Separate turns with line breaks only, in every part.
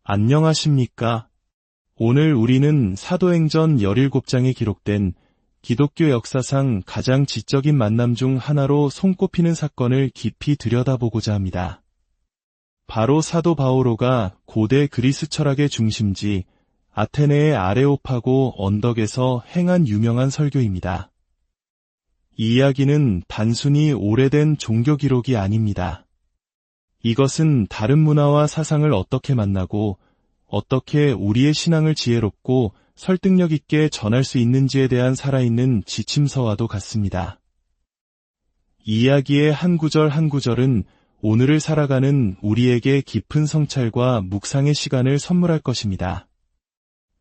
안녕하십니까? 오늘 우리는 사도행전 17장에 기록된 기독교 역사상 가장 지적인 만남 중 하나로 손꼽히는 사건을 깊이 들여다보고자 합니다. 바로 사도 바오로가 고대 그리스 철학의 중심지 아테네의 아레오파고 언덕에서 행한 유명한 설교입니다. 이 이야기는 단순히 오래된 종교 기록이 아닙니다. 이것은 다른 문화와 사상을 어떻게 만나고 어떻게 우리의 신앙을 지혜롭고 설득력 있게 전할 수 있는지에 대한 살아있는 지침서와도 같습니다. 이 이야기의 한 구절 한 구절은 오늘을 살아가는 우리에게 깊은 성찰과 묵상의 시간을 선물할 것입니다.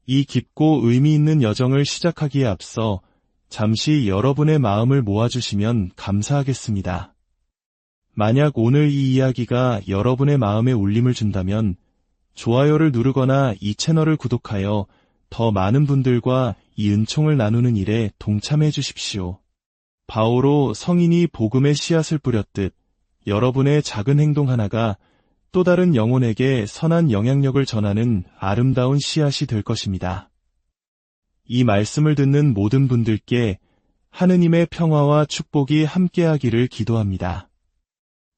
이 깊고 의미 있는 여정을 시작하기에 앞서 잠시 여러분의 마음을 모아주시면 감사하겠습니다. 만약 오늘 이 이야기가 여러분의 마음에 울림을 준다면 좋아요를 누르거나 이 채널을 구독하여 더 많은 분들과 이 은총을 나누는 일에 동참해 주십시오. 바오로 성인이 복음의 씨앗을 뿌렸듯 여러분의 작은 행동 하나가 또 다른 영혼에게 선한 영향력을 전하는 아름다운 씨앗이 될 것입니다. 이 말씀을 듣는 모든 분들께 하느님의 평화와 축복이 함께하기를 기도합니다.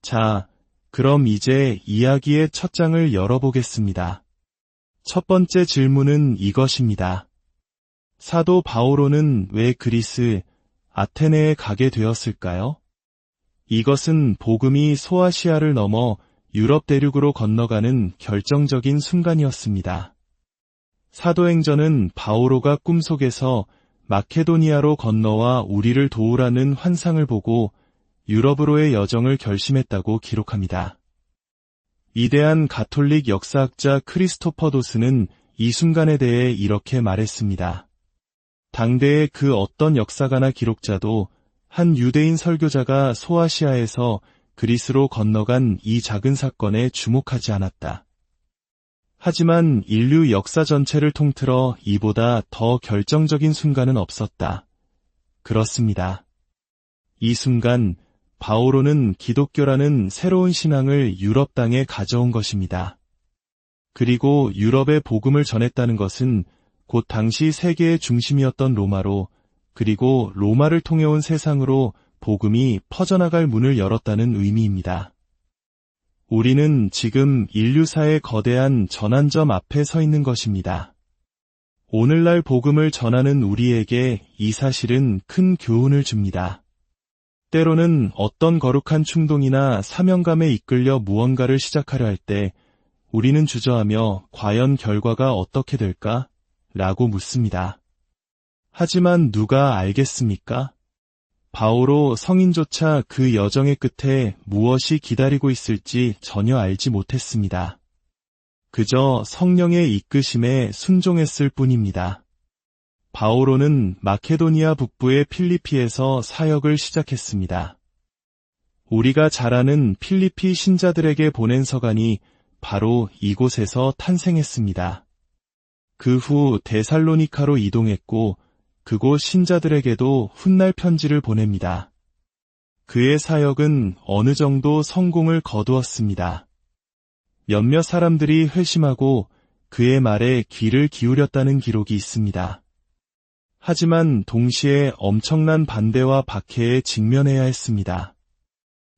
자, 그럼 이제 이야기의 첫 장을 열어보겠습니다. 첫 번째 질문은 이것입니다. 사도 바오로는 왜 그리스, 아테네에 가게 되었을까요? 이것은 복음이 소아시아를 넘어 유럽 대륙으로 건너가는 결정적인 순간이었습니다. 사도행전은 바오로가 꿈속에서 마케도니아로 건너와 우리를 도우라는 환상을 보고 유럽으로의 여정을 결심했다고 기록합니다. 위대한 가톨릭 역사학자 크리스토퍼 도스는 이 순간에 대해 이렇게 말했습니다. 당대의 그 어떤 역사가나 기록자도 한 유대인 설교자가 소아시아에서 그리스로 건너간 이 작은 사건에 주목하지 않았다. 하지만 인류 역사 전체를 통틀어 이보다 더 결정적인 순간은 없었다. 그렇습니다. 이 순간 바오로는 기독교라는 새로운 신앙을 유럽 땅에 가져온 것입니다. 그리고 유럽에 복음을 전했다는 것은 곧 당시 세계의 중심이었던 로마로, 그리고 로마를 통해 온 세상으로 복음이 퍼져나갈 문을 열었다는 의미입니다. 우리는 지금 인류사의 거대한 전환점 앞에 서 있는 것입니다. 오늘날 복음을 전하는 우리에게 이 사실은 큰 교훈을 줍니다. 때로는 어떤 거룩한 충동이나 사명감에 이끌려 무언가를 시작하려 할 때 우리는 주저하며 과연 결과가 어떻게 될까? 라고 묻습니다. 하지만 누가 알겠습니까? 바오로 성인조차 그 여정의 끝에 무엇이 기다리고 있을지 전혀 알지 못했습니다. 그저 성령의 이끄심에 순종했을 뿐입니다. 바오로는 마케도니아 북부의 필리피에서 사역을 시작했습니다. 우리가 잘 아는 필리피 신자들에게 보낸 서간이 바로 이곳에서 탄생했습니다. 그 후 데살로니카로 이동했고 그곳 신자들에게도 훗날 편지를 보냅니다. 그의 사역은 어느 정도 성공을 거두었습니다. 몇몇 사람들이 회심하고 그의 말에 귀를 기울였다는 기록이 있습니다. 하지만 동시에 엄청난 반대와 박해에 직면해야 했습니다.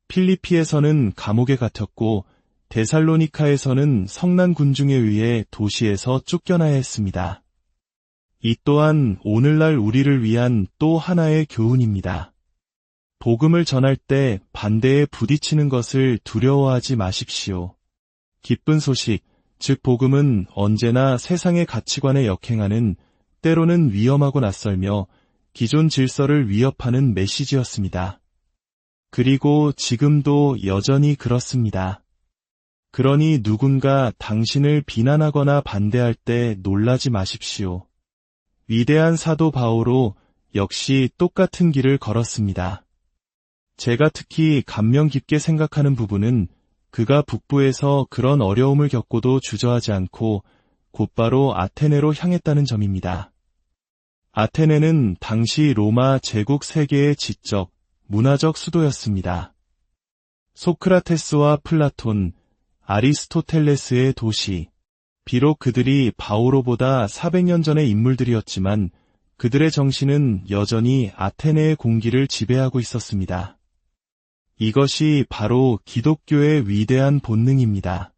필리피에서는 감옥에 갇혔고 데살로니카에서는 성난 군중에 의해 도시에서 쫓겨나야 했습니다. 이 또한 오늘날 우리를 위한 또 하나의 교훈입니다. 복음을 전할 때 반대에 부딪히는 것을 두려워하지 마십시오. 기쁜 소식, 즉 복음은 언제나 세상의 가치관에 역행하는 때로는 위험하고 낯설며 기존 질서를 위협하는 메시지였습니다. 그리고 지금도 여전히 그렇습니다. 그러니 누군가 당신을 비난하거나 반대할 때 놀라지 마십시오. 위대한 사도 바오로 역시 똑같은 길을 걸었습니다. 제가 특히 감명 깊게 생각하는 부분은 그가 북부에서 그런 어려움을 겪고도 주저하지 않고 곧바로 아테네로 향했다는 점입니다. 아테네는 당시 로마 제국 세계의 지적, 문화적 수도였습니다. 소크라테스와 플라톤, 아리스토텔레스의 도시, 비록 그들이 바오로보다 400년 전의 인물들이었지만 그들의 정신은 여전히 아테네의 공기를 지배하고 있었습니다. 이것이 바로 기독교의 위대한 본능입니다.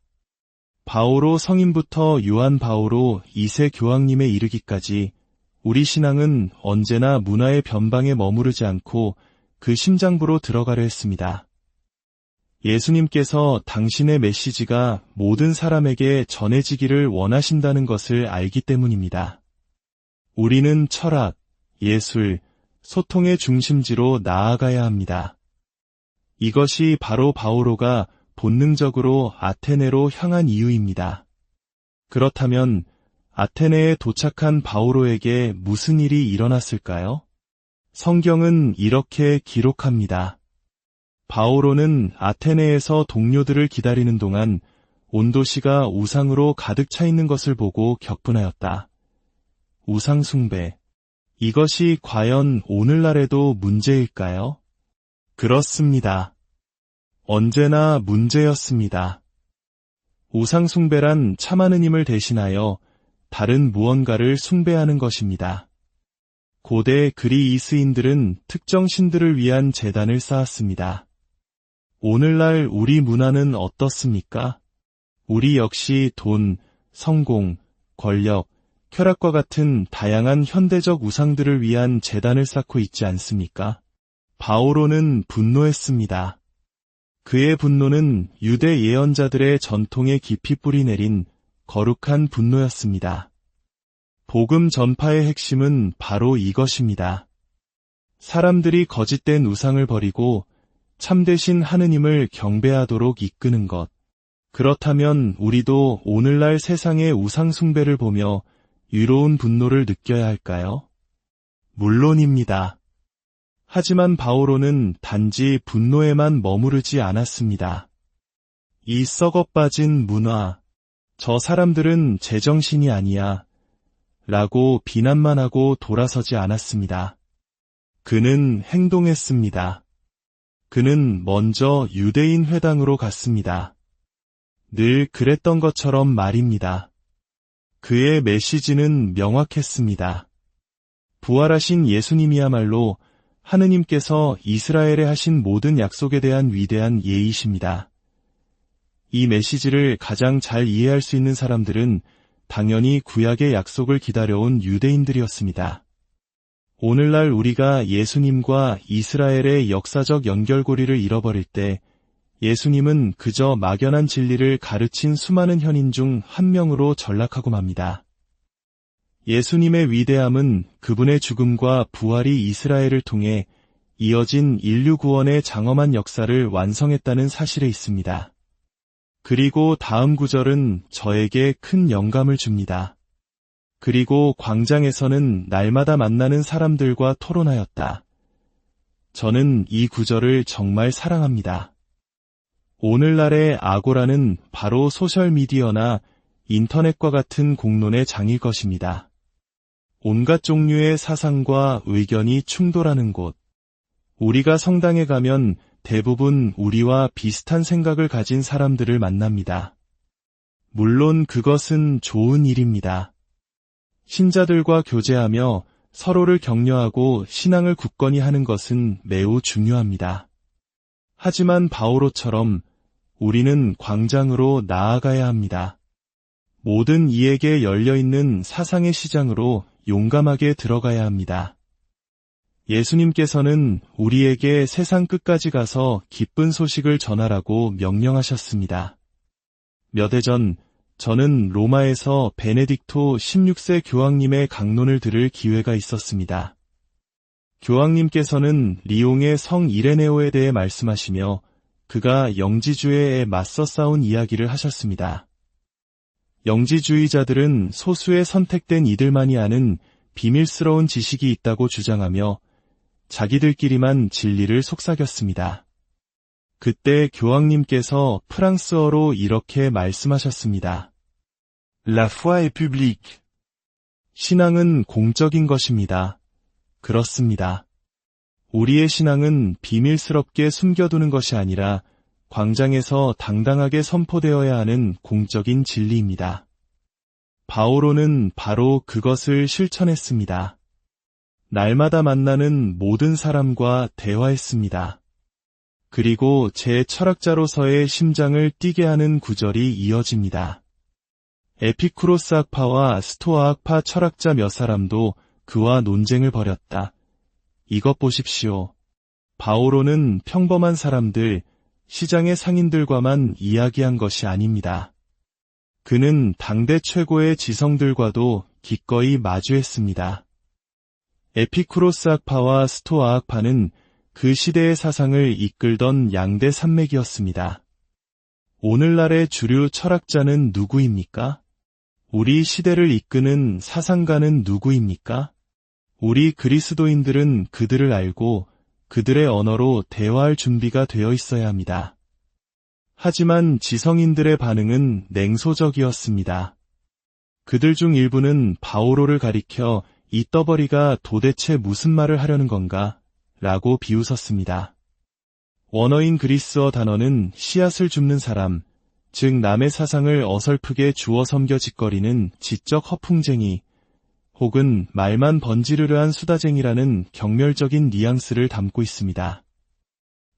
바오로 성인부터 요한 바오로 2세 교황님에 이르기까지 우리 신앙은 언제나 문화의 변방에 머무르지 않고 그 심장부로 들어가려 했습니다. 예수님께서 당신의 메시지가 모든 사람에게 전해지기를 원하신다는 것을 알기 때문입니다. 우리는 철학, 예술, 소통의 중심지로 나아가야 합니다. 이것이 바로 바오로가 본능적으로 아테네로 향한 이유입니다. 그렇다면 아테네에 도착한 바오로에게 무슨 일이 일어났을까요? 성경은 이렇게 기록합니다. 바오로는 아테네에서 동료들을 기다리는 동안 온 도시가 우상으로 가득 차 있는 것을 보고 격분하였다. 우상 숭배. 이것이 과연 오늘날에도 문제일까요? 그렇습니다. 언제나 문제였습니다. 우상 숭배란 참 하느님을 대신하여 다른 무언가를 숭배하는 것입니다. 고대 그리스인들은 특정 신들을 위한 제단을 쌓았습니다. 오늘날 우리 문화는 어떻습니까? 우리 역시 돈, 성공, 권력, 쾌락과 같은 다양한 현대적 우상들을 위한 제단을 쌓고 있지 않습니까? 바오로는 분노했습니다. 그의 분노는 유대 예언자들의 전통에 깊이 뿌리내린 거룩한 분노였습니다. 복음 전파의 핵심은 바로 이것입니다. 사람들이 거짓된 우상을 버리고 참되신 하느님을 경배하도록 이끄는 것. 그렇다면 우리도 오늘날 세상의 우상 숭배를 보며 유로운 분노를 느껴야 할까요? 물론입니다. 하지만 바오로는 단지 분노에만 머무르지 않았습니다. 이 썩어빠진 문화, 저 사람들은 제정신이 아니야 라고 비난만 하고 돌아서지 않았습니다. 그는 행동했습니다. 그는 먼저 유대인 회당으로 갔습니다. 늘 그랬던 것처럼 말입니다. 그의 메시지는 명확했습니다. 부활하신 예수님이야말로 하느님께서 이스라엘에 하신 모든 약속에 대한 위대한 예이십니다. 이 메시지를 가장 잘 이해할 수 있는 사람들은 당연히 구약의 약속을 기다려온 유대인들이었습니다. 오늘날 우리가 예수님과 이스라엘의 역사적 연결고리를 잃어버릴 때 예수님은 그저 막연한 진리를 가르친 수많은 현인 중 한 명으로 전락하고 맙니다. 예수님의 위대함은 그분의 죽음과 부활이 이스라엘을 통해 이어진 인류 구원의 장엄한 역사를 완성했다는 사실에 있습니다. 그리고 다음 구절은 저에게 큰 영감을 줍니다. 그리고 광장에서는 날마다 만나는 사람들과 토론하였다. 저는 이 구절을 정말 사랑합니다. 오늘날의 아고라는 바로 소셜미디어나 인터넷과 같은 공론의 장일 것입니다. 온갖 종류의 사상과 의견이 충돌하는 곳. 우리가 성당에 가면 대부분 우리와 비슷한 생각을 가진 사람들을 만납니다. 물론 그것은 좋은 일입니다. 신자들과 교제하며 서로를 격려하고 신앙을 굳건히 하는 것은 매우 중요합니다. 하지만 바오로처럼 우리는 광장으로 나아가야 합니다. 모든 이에게 열려있는 사상의 시장으로 용감하게 들어가야 합니다. 예수님께서는 우리에게 세상 끝까지 가서 기쁜 소식을 전하라고 명령하셨습니다. 몇 해 전 저는 로마에서 베네딕토 16세 교황님의 강론을 들을 기회가 있었습니다. 교황님께서는 리옹의 성 이레네오에 대해 말씀하시며 그가 영지주의에 맞서 싸운 이야기를 하셨습니다. 영지주의자들은 소수의 선택된 이들만이 아는 비밀스러운 지식이 있다고 주장하며 자기들끼리만 진리를 속삭였습니다. 그때 교황님께서 프랑스어로 이렇게 말씀하셨습니다. La foi est publique. 신앙은 공적인 것입니다. 그렇습니다. 우리의 신앙은 비밀스럽게 숨겨두는 것이 아니라 광장에서 당당하게 선포되어야 하는 공적인 진리입니다. 바오로는 바로 그것을 실천했습니다. 날마다 만나는 모든 사람과 대화했습니다. 그리고 제 철학자로서의 심장을 뛰게 하는 구절이 이어집니다. 에피쿠로스 학파와 스토아 학파 철학자 몇 사람도 그와 논쟁을 벌였다. 이것 보십시오. 바오로는 평범한 사람들, 시장의 상인들과만 이야기한 것이 아닙니다. 그는 당대 최고의 지성들과도 기꺼이 마주했습니다. 에피쿠로스 학파와 스토아 학파는 그 시대의 사상을 이끌던 양대 산맥이었습니다. 오늘날의 주류 철학자는 누구입니까? 우리 시대를 이끄는 사상가는 누구입니까? 우리 그리스도인들은 그들을 알고 그들의 언어로 대화할 준비가 되어 있어야 합니다. 하지만 지성인들의 반응은 냉소적이었습니다. 그들 중 일부는 바오로를 가리켜 이 떠벌이가 도대체 무슨 말을 하려는 건가? 라고 비웃었습니다. 원어인 그리스어 단어는 씨앗을 줍는 사람, 즉 남의 사상을 어설프게 주워 섬겨 짓거리는 지적 허풍쟁이, 혹은 말만 번지르르한 수다쟁이라는 경멸적인 뉘앙스를 담고 있습니다.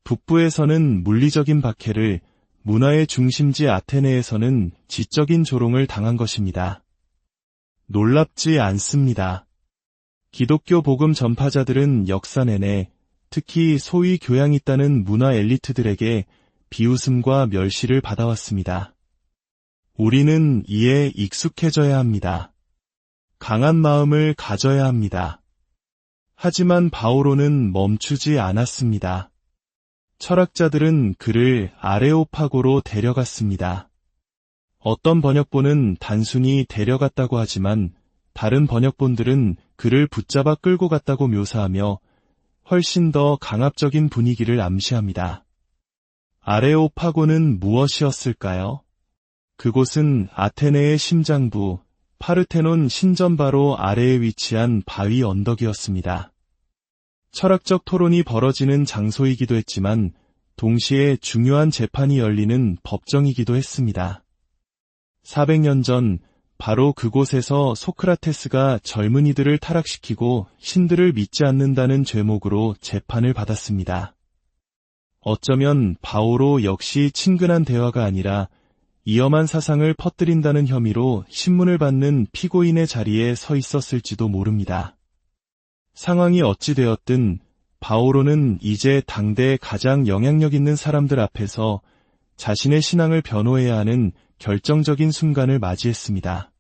북부에서는 물리적인 박해를, 문화의 중심지 아테네에서는 지적인 조롱을 당한 것입니다. 놀랍지 않습니다. 기독교 복음 전파자들은 역사 내내 특히 소위 교양 있다는 문화 엘리트들에게 비웃음과 멸시를 받아왔습니다. 우리는 이에 익숙해져야 합니다. 강한 마음을 가져야 합니다. 하지만 바오로는 멈추지 않았습니다. 철학자들은 그를 아레오파고로 데려갔습니다. 어떤 번역본은 단순히 데려갔다고 하지만 다른 번역본들은 그를 붙잡아 끌고 갔다고 묘사하며 훨씬 더 강압적인 분위기를 암시합니다. 아레오파고는 무엇이었을까요? 그곳은 아테네의 심장부, 파르테논 신전 바로 아래에 위치한 바위 언덕이었습니다. 철학적 토론이 벌어지는 장소이기도 했지만 동시에 중요한 재판이 열리는 법정이기도 했습니다. 400년 전 바로 그곳에서 소크라테스가 젊은이들을 타락시키고 신들을 믿지 않는다는 죄목으로 재판을 받았습니다. 어쩌면 바오로 역시 친근한 대화가 아니라 위험한 사상을 퍼뜨린다는 혐의로 신문을 받는 피고인의 자리에 서 있었을지도 모릅니다. 상황이 어찌 되었든 바오로는 이제 당대 가장 영향력 있는 사람들 앞에서 자신의 신앙을 변호해야 하는 결정적인 순간을 맞이했습니다.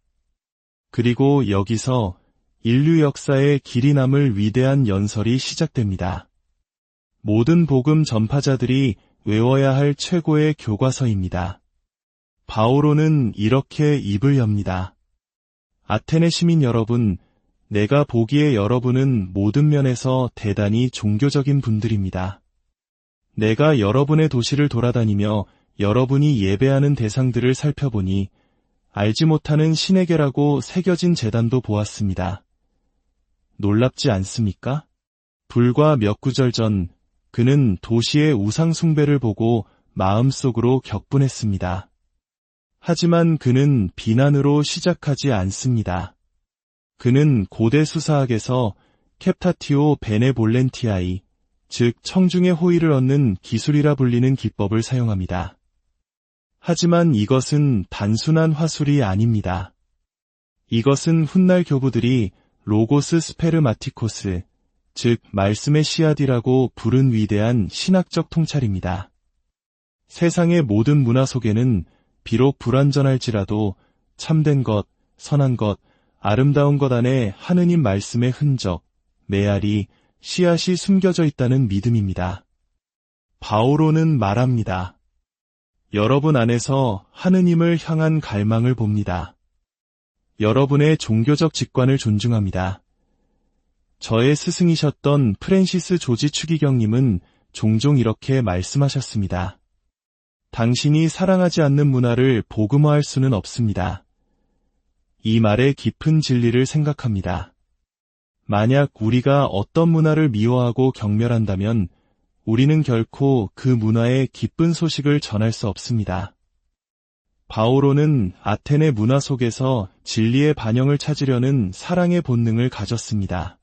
그리고 여기서 인류 역사에 길이 남을 위대한 연설이 시작됩니다. 모든 복음 전파자들이 외워야 할 최고의 교과서입니다. 바오로는 이렇게 입을 엽니다. 아테네 시민 여러분, 내가 보기에 여러분은 모든 면에서 대단히 종교적인 분들입니다. 내가 여러분의 도시를 돌아다니며 여러분이 예배하는 대상들을 살펴보니 알지 못하는 신에게라고 새겨진 제단도 보았습니다. 놀랍지 않습니까? 불과 몇 구절 전 그는 도시의 우상 숭배를 보고 마음속으로 격분했습니다. 하지만 그는 비난으로 시작하지 않습니다. 그는 고대 수사학에서 캡타티오 베네볼렌티아이, 즉 청중의 호의를 얻는 기술이라 불리는 기법을 사용합니다. 하지만 이것은 단순한 화술이 아닙니다. 이것은 훗날 교부들이 로고스 스페르마티코스, 즉 말씀의 씨앗이라고 부른 위대한 신학적 통찰입니다. 세상의 모든 문화 속에는 비록 불완전할지라도 참된 것, 선한 것, 아름다운 것 안에 하느님 말씀의 흔적, 메아리, 씨앗이 숨겨져 있다는 믿음입니다. 바오로는 말합니다. 여러분 안에서 하느님을 향한 갈망을 봅니다. 여러분의 종교적 직관을 존중합니다. 저의 스승이셨던 프랜시스 조지 추기경님은 종종 이렇게 말씀하셨습니다. 당신이 사랑하지 않는 문화를 복음화할 수는 없습니다. 이 말의 깊은 진리를 생각합니다. 만약 우리가 어떤 문화를 미워하고 경멸한다면 우리는 결코 그 문화의 기쁜 소식을 전할 수 없습니다. 바오로는 아테네 문화 속에서 진리의 반영을 찾으려는 사랑의 본능을 가졌습니다.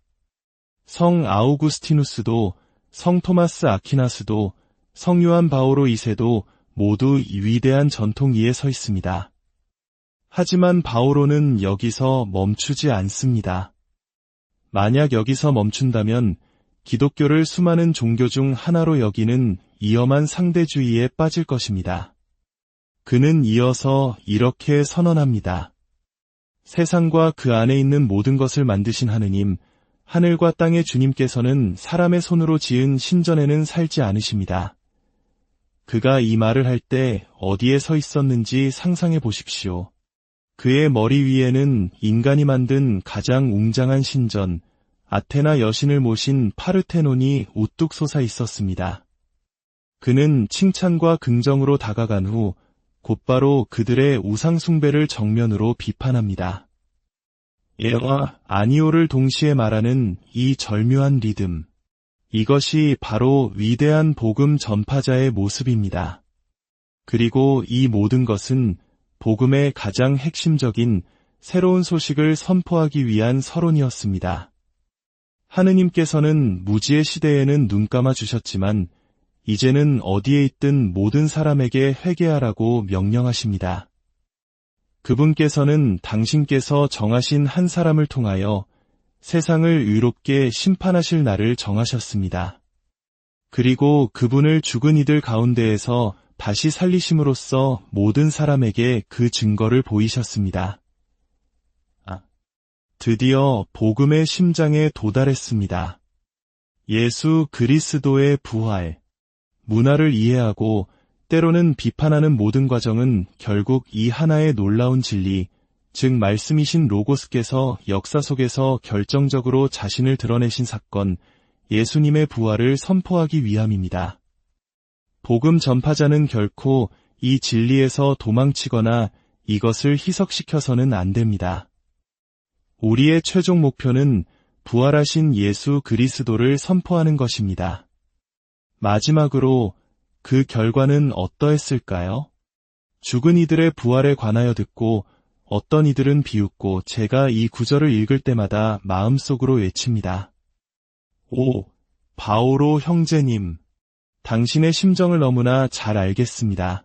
성 아우구스티누스도, 성 토마스 아퀴나스도, 성 요한 바오로 2세도 모두 위대한 전통 위에 서 있습니다. 하지만 바오로는 여기서 멈추지 않습니다. 만약 여기서 멈춘다면 기독교를 수많은 종교 중 하나로 여기는 위험한 상대주의에 빠질 것입니다. 그는 이어서 이렇게 선언합니다. 세상과 그 안에 있는 모든 것을 만드신 하느님, 하늘과 땅의 주님께서는 사람의 손으로 지은 신전에는 살지 않으십니다. 그가 이 말을 할 때 어디에 서 있었는지 상상해 보십시오. 그의 머리 위에는 인간이 만든 가장 웅장한 신전, 아테나 여신을 모신 파르테논이 우뚝 솟아 있었습니다. 그는 칭찬과 긍정으로 다가간 후 곧바로 그들의 우상숭배를 정면으로 비판합니다. 예와 아니오를 동시에 말하는 이 절묘한 리듬. 이것이 바로 위대한 복음 전파자의 모습입니다. 그리고 이 모든 것은 복음의 가장 핵심적인 새로운 소식을 선포하기 위한 서론이었습니다. 하느님께서는 무지의 시대에는 눈 감아 주셨지만 이제는 어디에 있든 모든 사람에게 회개하라고 명령하십니다. 그분께서는 당신께서 정하신 한 사람을 통하여 세상을 의롭게 심판하실 날을 정하셨습니다. 그리고 그분을 죽은 이들 가운데에서 다시 살리심으로써 모든 사람에게 그 증거를 보이셨습니다. 드디어 복음의 심장에 도달했습니다. 예수 그리스도의 부활. 문화를 이해하고 때로는 비판하는 모든 과정은 결국 이 하나의 놀라운 진리, 즉 말씀이신 로고스께서 역사 속에서 결정적으로 자신을 드러내신 사건, 예수님의 부활을 선포하기 위함입니다. 복음 전파자는 결코 이 진리에서 도망치거나 이것을 희석시켜서는 안 됩니다. 우리의 최종 목표는 부활하신 예수 그리스도를 선포하는 것입니다. 마지막으로 그 결과는 어떠했을까요? 죽은 이들의 부활에 관하여 듣고 어떤 이들은 비웃고 제가 이 구절을 읽을 때마다 마음속으로 외칩니다. 오, 바오로 형제님. 당신의 심정을 너무나 잘 알겠습니다.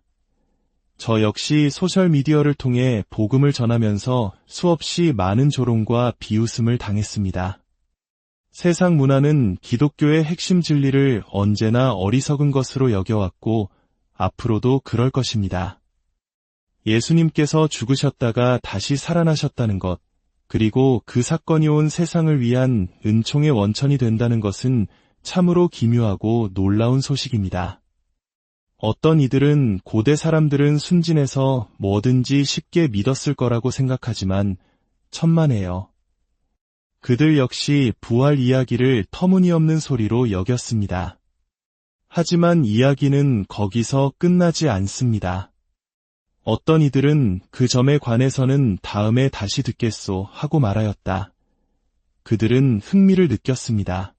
저 역시 소셜미디어를 통해 복음을 전하면서 수없이 많은 조롱과 비웃음을 당했습니다. 세상 문화는 기독교의 핵심 진리를 언제나 어리석은 것으로 여겨왔고 앞으로도 그럴 것입니다. 예수님께서 죽으셨다가 다시 살아나셨다는 것, 그리고 그 사건이 온 세상을 위한 은총의 원천이 된다는 것은 참으로 기묘하고 놀라운 소식입니다. 어떤 이들은 고대 사람들은 순진해서 뭐든지 쉽게 믿었을 거라고 생각하지만 천만에요. 그들 역시 부활 이야기를 터무니없는 소리로 여겼습니다. 하지만 이야기는 거기서 끝나지 않습니다. 어떤 이들은 그 점에 관해서는 다음에 다시 듣겠소 하고 말하였다. 그들은 흥미를 느꼈습니다.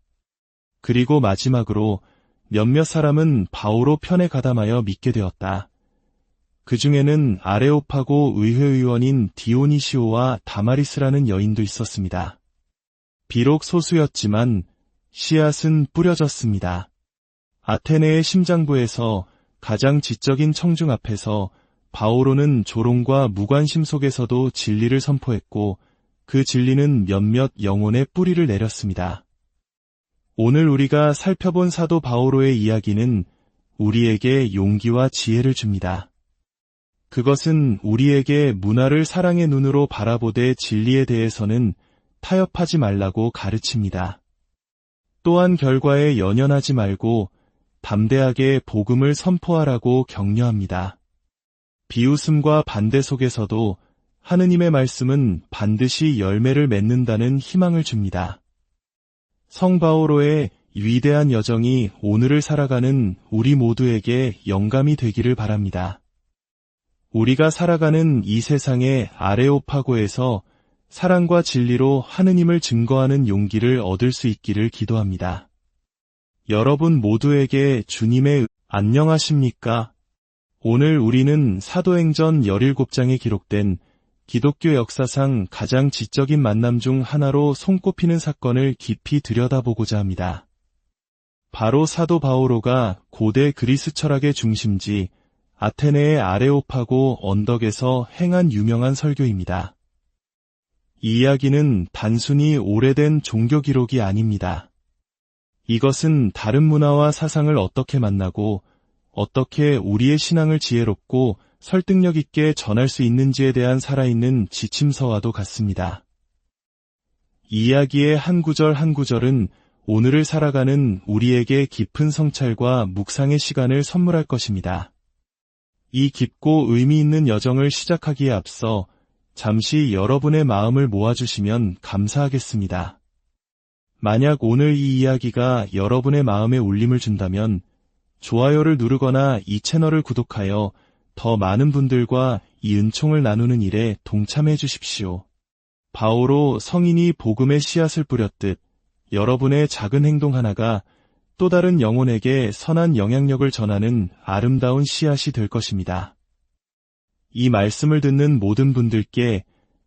그리고 마지막으로 몇몇 사람은 바오로 편에 가담하여 믿게 되었다. 그 중에는 아레오파고 의회의원인 디오니시오와 다마리스라는 여인도 있었습니다. 비록 소수였지만 씨앗은 뿌려졌습니다. 아테네의 심장부에서 가장 지적인 청중 앞에서 바오로는 조롱과 무관심 속에서도 진리를 선포했고 그 진리는 몇몇 영혼의 뿌리를 내렸습니다. 오늘 우리가 살펴본 사도 바오로의 이야기는 우리에게 용기와 지혜를 줍니다. 그것은 우리에게 문화를 사랑의 눈으로 바라보되 진리에 대해서는 타협하지 말라고 가르칩니다. 또한 결과에 연연하지 말고 담대하게 복음을 선포하라고 격려합니다. 비웃음과 반대 속에서도 하느님의 말씀은 반드시 열매를 맺는다는 희망을 줍니다. 성 바오로의 위대한 여정이 오늘을 살아가는 우리 모두에게 영감이 되기를 바랍니다. 우리가 살아가는 이 세상의 아레오파고에서 사랑과 진리로 하느님을 증거하는 용기를 얻을 수 있기를 기도합니다. 여러분 모두에게 주님의 안녕하십니까? 오늘 우리는 사도행전 17장에 기록된 기독교 역사상 가장 지적인 만남 중 하나로 손꼽히는 사건을 깊이 들여다보고자 합니다. 바로 사도 바오로가 고대 그리스 철학의 중심지 아테네의 아레오파고 언덕에서 행한 유명한 설교입니다. 이 이야기는 단순히 오래된 종교 기록이 아닙니다. 이것은 다른 문화와 사상을 어떻게 만나고 어떻게 우리의 신앙을 지혜롭고 설득력 있게 전할 수 있는지에 대한 살아있는 지침서와도 같습니다. 이 이야기의 한 구절 한 구절은 오늘을 살아가는 우리에게 깊은 성찰과 묵상의 시간을 선물할 것입니다. 이 깊고 의미 있는 여정을 시작하기에 앞서 잠시 여러분의 마음을 모아주시면 감사하겠습니다. 만약 오늘 이 이야기가 여러분의 마음에 울림을 준다면 좋아요를 누르거나 이 채널을 구독하여 더 많은 분들과 이 은총을 나누는 일에 동참해 주십시오. 바오로 성인이 복음의 씨앗을 뿌렸듯 여러분의 작은 행동 하나가 또 다른 영혼에게 선한 영향력을 전하는 아름다운 씨앗이 될 것입니다. 이 말씀을 듣는 모든 분들께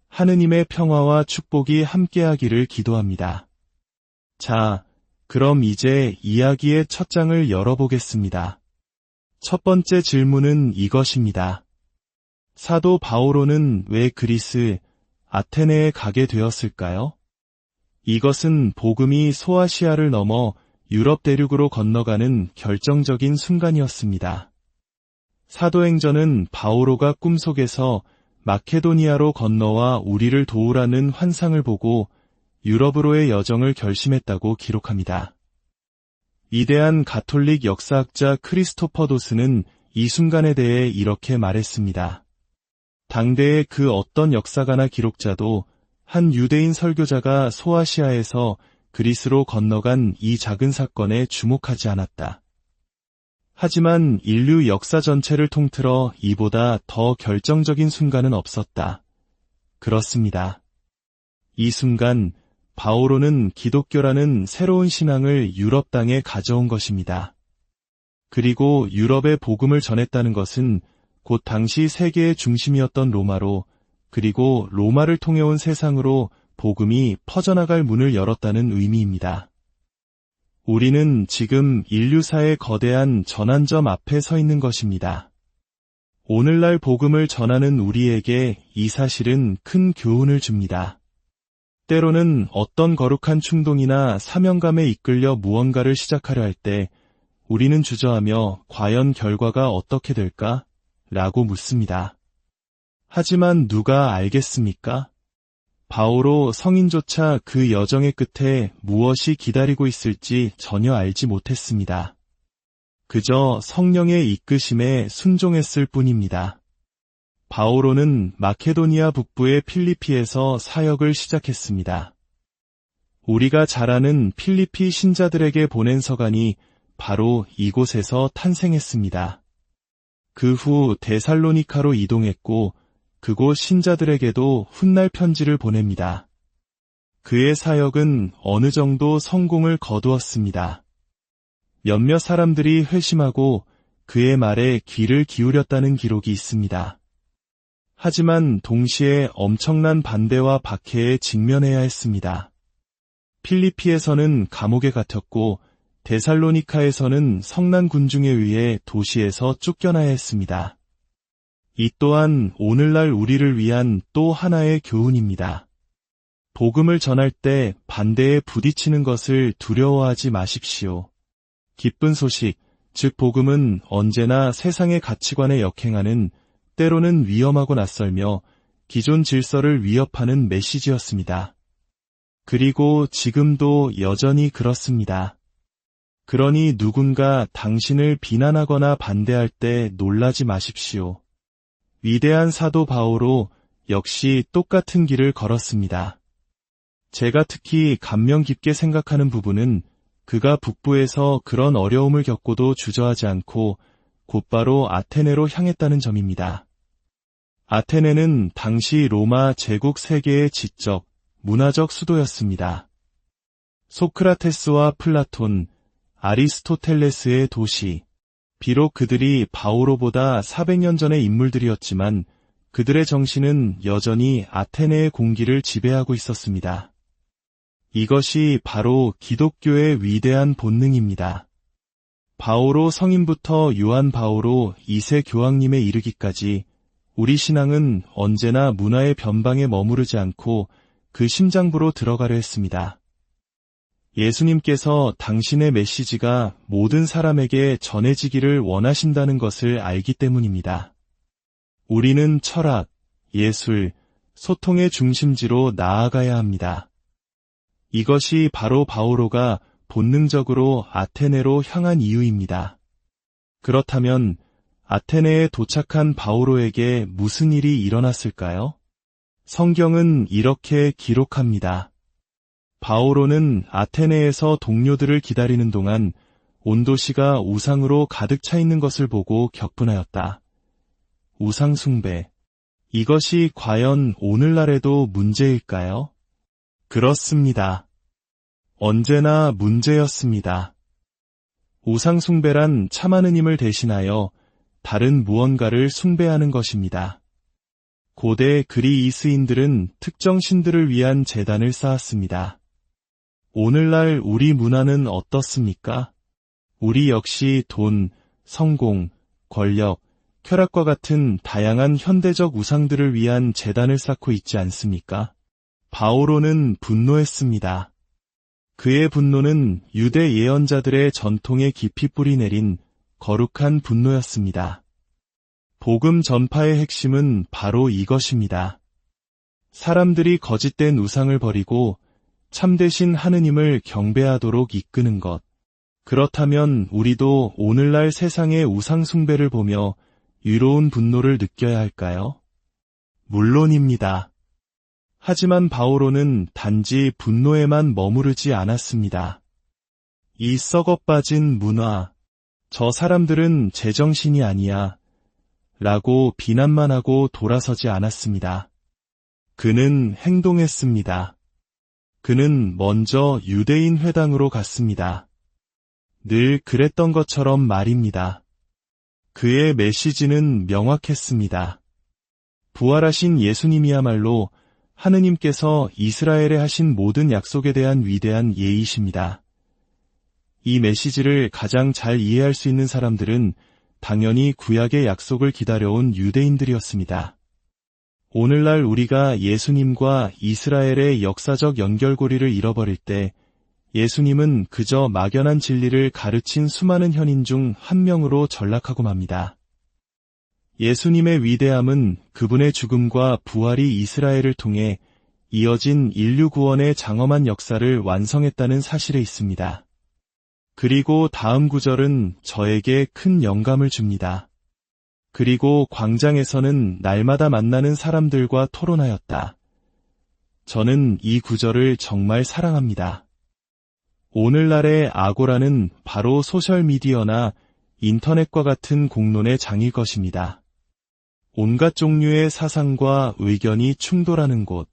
하느님의 평화와 축복이 함께하기를 기도합니다. 자, 그럼 이제 이야기의 첫 장을 열어보겠습니다. 첫 번째 질문은 이것입니다. 사도 바오로는 왜 그리스, 아테네에 가게 되었을까요? 이것은 복음이 소아시아를 넘어 유럽 대륙으로 건너가는 결정적인 순간이었습니다. 사도행전은 바오로가 꿈속에서 마케도니아로 건너와 우리를 도우라는 환상을 보고 유럽으로의 여정을 결심했다고 기록합니다. 위대한 가톨릭 역사학자 크리스토퍼 도스는 이 순간에 대해 이렇게 말했습니다. 당대의 그 어떤 역사가나 기록자도 한 유대인 설교자가 소아시아에서 그리스로 건너간 이 작은 사건에 주목하지 않았다. 하지만 인류 역사 전체를 통틀어 이보다 더 결정적인 순간은 없었다. 그렇습니다. 이 순간 바오로는 기독교라는 새로운 신앙을 유럽 땅에 가져온 것입니다. 그리고 유럽에 복음을 전했다는 것은 곧 당시 세계의 중심이었던 로마로, 그리고 로마를 통해 온 세상으로 복음이 퍼져나갈 문을 열었다는 의미입니다. 우리는 지금 인류사의 거대한 전환점 앞에 서 있는 것입니다. 오늘날 복음을 전하는 우리에게 이 사실은 큰 교훈을 줍니다. 때로는 어떤 거룩한 충동이나 사명감에 이끌려 무언가를 시작하려 할 때 우리는 주저하며 과연 결과가 어떻게 될까? 라고 묻습니다. 하지만 누가 알겠습니까? 바오로 성인조차 그 여정의 끝에 무엇이 기다리고 있을지 전혀 알지 못했습니다. 그저 성령의 이끄심에 순종했을 뿐입니다. 바오로는 마케도니아 북부의 필리피에서 사역을 시작했습니다. 우리가 잘 아는 필리피 신자들에게 보낸 서간이 바로 이곳에서 탄생했습니다. 그 후 데살로니카로 이동했고 그곳 신자들에게도 훗날 편지를 보냅니다. 그의 사역은 어느 정도 성공을 거두었습니다. 몇몇 사람들이 회심하고 그의 말에 귀를 기울였다는 기록이 있습니다. 하지만 동시에 엄청난 반대와 박해에 직면해야 했습니다. 필리피에서는 감옥에 갇혔고 데살로니카에서는 성난 군중에 의해 도시에서 쫓겨나야 했습니다. 이 또한 오늘날 우리를 위한 또 하나의 교훈입니다. 복음을 전할 때 반대에 부딪히는 것을 두려워하지 마십시오. 기쁜 소식, 즉 복음은 언제나 세상의 가치관에 역행하는, 때로는 위험하고 낯설며 기존 질서를 위협하는 메시지였습니다. 그리고 지금도 여전히 그렇습니다. 그러니 누군가 당신을 비난하거나 반대할 때 놀라지 마십시오. 위대한 사도 바오로 역시 똑같은 길을 걸었습니다. 제가 특히 감명 깊게 생각하는 부분은 그가 북부에서 그런 어려움을 겪고도 주저하지 않고 곧바로 아테네로 향했다는 점입니다. 아테네는 당시 로마 제국 세계의 지적, 문화적 수도였습니다. 소크라테스와 플라톤, 아리스토텔레스의 도시, 비록 그들이 바오로보다 400년 전의 인물들이었지만 그들의 정신은 여전히 아테네의 공기를 지배하고 있었습니다. 이것이 바로 기독교의 위대한 본능입니다. 바오로 성인부터 요한 바오로 2세 교황님에 이르기까지 우리 신앙은 언제나 문화의 변방에 머무르지 않고 그 심장부로 들어가려 했습니다. 예수님께서 당신의 메시지가 모든 사람에게 전해지기를 원하신다는 것을 알기 때문입니다. 우리는 철학, 예술, 소통의 중심지로 나아가야 합니다. 이것이 바로 바오로가 본능적으로 아테네로 향한 이유입니다. 그렇다면 아테네에 도착한 바오로에게 무슨 일이 일어났을까요? 성경은 이렇게 기록합니다. 바오로는 아테네에서 동료들을 기다리는 동안 온 도시가 우상으로 가득 차 있는 것을 보고 격분하였다. 우상 숭배. 이것이 과연 오늘날에도 문제일까요? 그렇습니다. 언제나 문제였습니다. 우상 숭배란 참 하느님을 대신하여 다른 무언가를 숭배하는 것입니다. 고대 그리스인들은 특정 신들을 위한 제단을 쌓았습니다. 오늘날 우리 문화는 어떻습니까? 우리 역시 돈, 성공, 권력, 쾌락과 같은 다양한 현대적 우상들을 위한 제단을 쌓고 있지 않습니까? 바오로는 분노했습니다. 그의 분노는 유대 예언자들의 전통에 깊이 뿌리내린 거룩한 분노였습니다. 복음 전파의 핵심은 바로 이것입니다. 사람들이 거짓된 우상을 버리고 참되신 하느님을 경배하도록 이끄는 것. 그렇다면 우리도 오늘날 세상의 우상 숭배를 보며 유로운 분노를 느껴야 할까요? 물론입니다. 하지만 바오로는 단지 분노에만 머무르지 않았습니다. 이 썩어빠진 문화, 저 사람들은 제정신이 아니야 라고 비난만 하고 돌아서지 않았습니다. 그는 행동했습니다. 그는 먼저 유대인 회당으로 갔습니다. 늘 그랬던 것처럼 말입니다. 그의 메시지는 명확했습니다. 부활하신 예수님이야말로 하느님께서 이스라엘에 하신 모든 약속에 대한 위대한 예이십니다. 이 메시지를 가장 잘 이해할 수 있는 사람들은 당연히 구약의 약속을 기다려온 유대인들이었습니다. 오늘날 우리가 예수님과 이스라엘의 역사적 연결고리를 잃어버릴 때 예수님은 그저 막연한 진리를 가르친 수많은 현인 중 한 명으로 전락하고 맙니다. 예수님의 위대함은 그분의 죽음과 부활이 이스라엘을 통해 이어진 인류 구원의 장엄한 역사를 완성했다는 사실에 있습니다. 그리고 다음 구절은 저에게 큰 영감을 줍니다. 그리고 광장에서는 날마다 만나는 사람들과 토론하였다. 저는 이 구절을 정말 사랑합니다. 오늘날의 아고라는 바로 소셜미디어나 인터넷과 같은 공론의 장일 것입니다. 온갖 종류의 사상과 의견이 충돌하는 곳.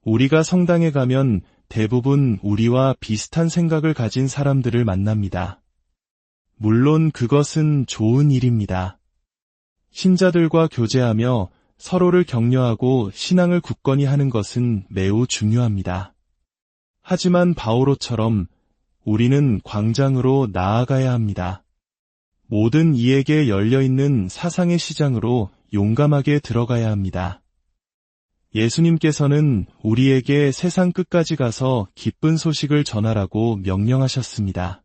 우리가 성당에 가면 대부분 우리와 비슷한 생각을 가진 사람들을 만납니다. 물론 그것은 좋은 일입니다. 신자들과 교제하며 서로를 격려하고 신앙을 굳건히 하는 것은 매우 중요합니다. 하지만 바오로처럼 우리는 광장으로 나아가야 합니다. 모든 이에게 열려있는 사상의 시장으로 용감하게 들어가야 합니다. 예수님께서는 우리에게 세상 끝까지 가서 기쁜 소식을 전하라고 명령하셨습니다.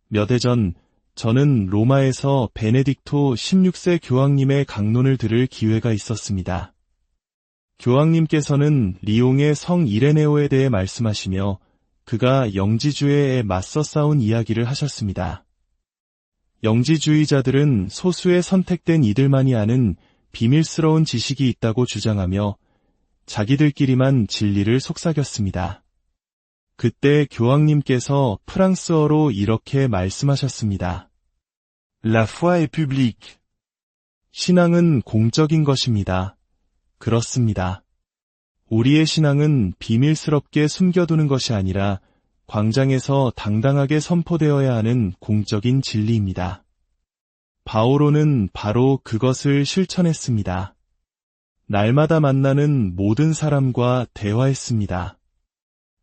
몇 해 전 저는 로마에서 베네딕토 16세 교황님의 강론을 들을 기회가 있었습니다. 교황님께서는 리옹의 성 이레네오에 대해 말씀하시며 그가 영지주의에 맞서 싸운 이야기를 하셨습니다. 영지주의자들은 소수의 선택된 이들만이 아는 비밀스러운 지식이 있다고 주장하며 자기들끼리만 진리를 속삭였습니다. 그때 교황님께서 프랑스어로 이렇게 말씀하셨습니다. La foi est publique. 신앙은 공적인 것입니다. 그렇습니다. 우리의 신앙은 비밀스럽게 숨겨두는 것이 아니라 광장에서 당당하게 선포되어야 하는 공적인 진리입니다. 바오로는 바로 그것을 실천했습니다. 날마다 만나는 모든 사람과 대화했습니다.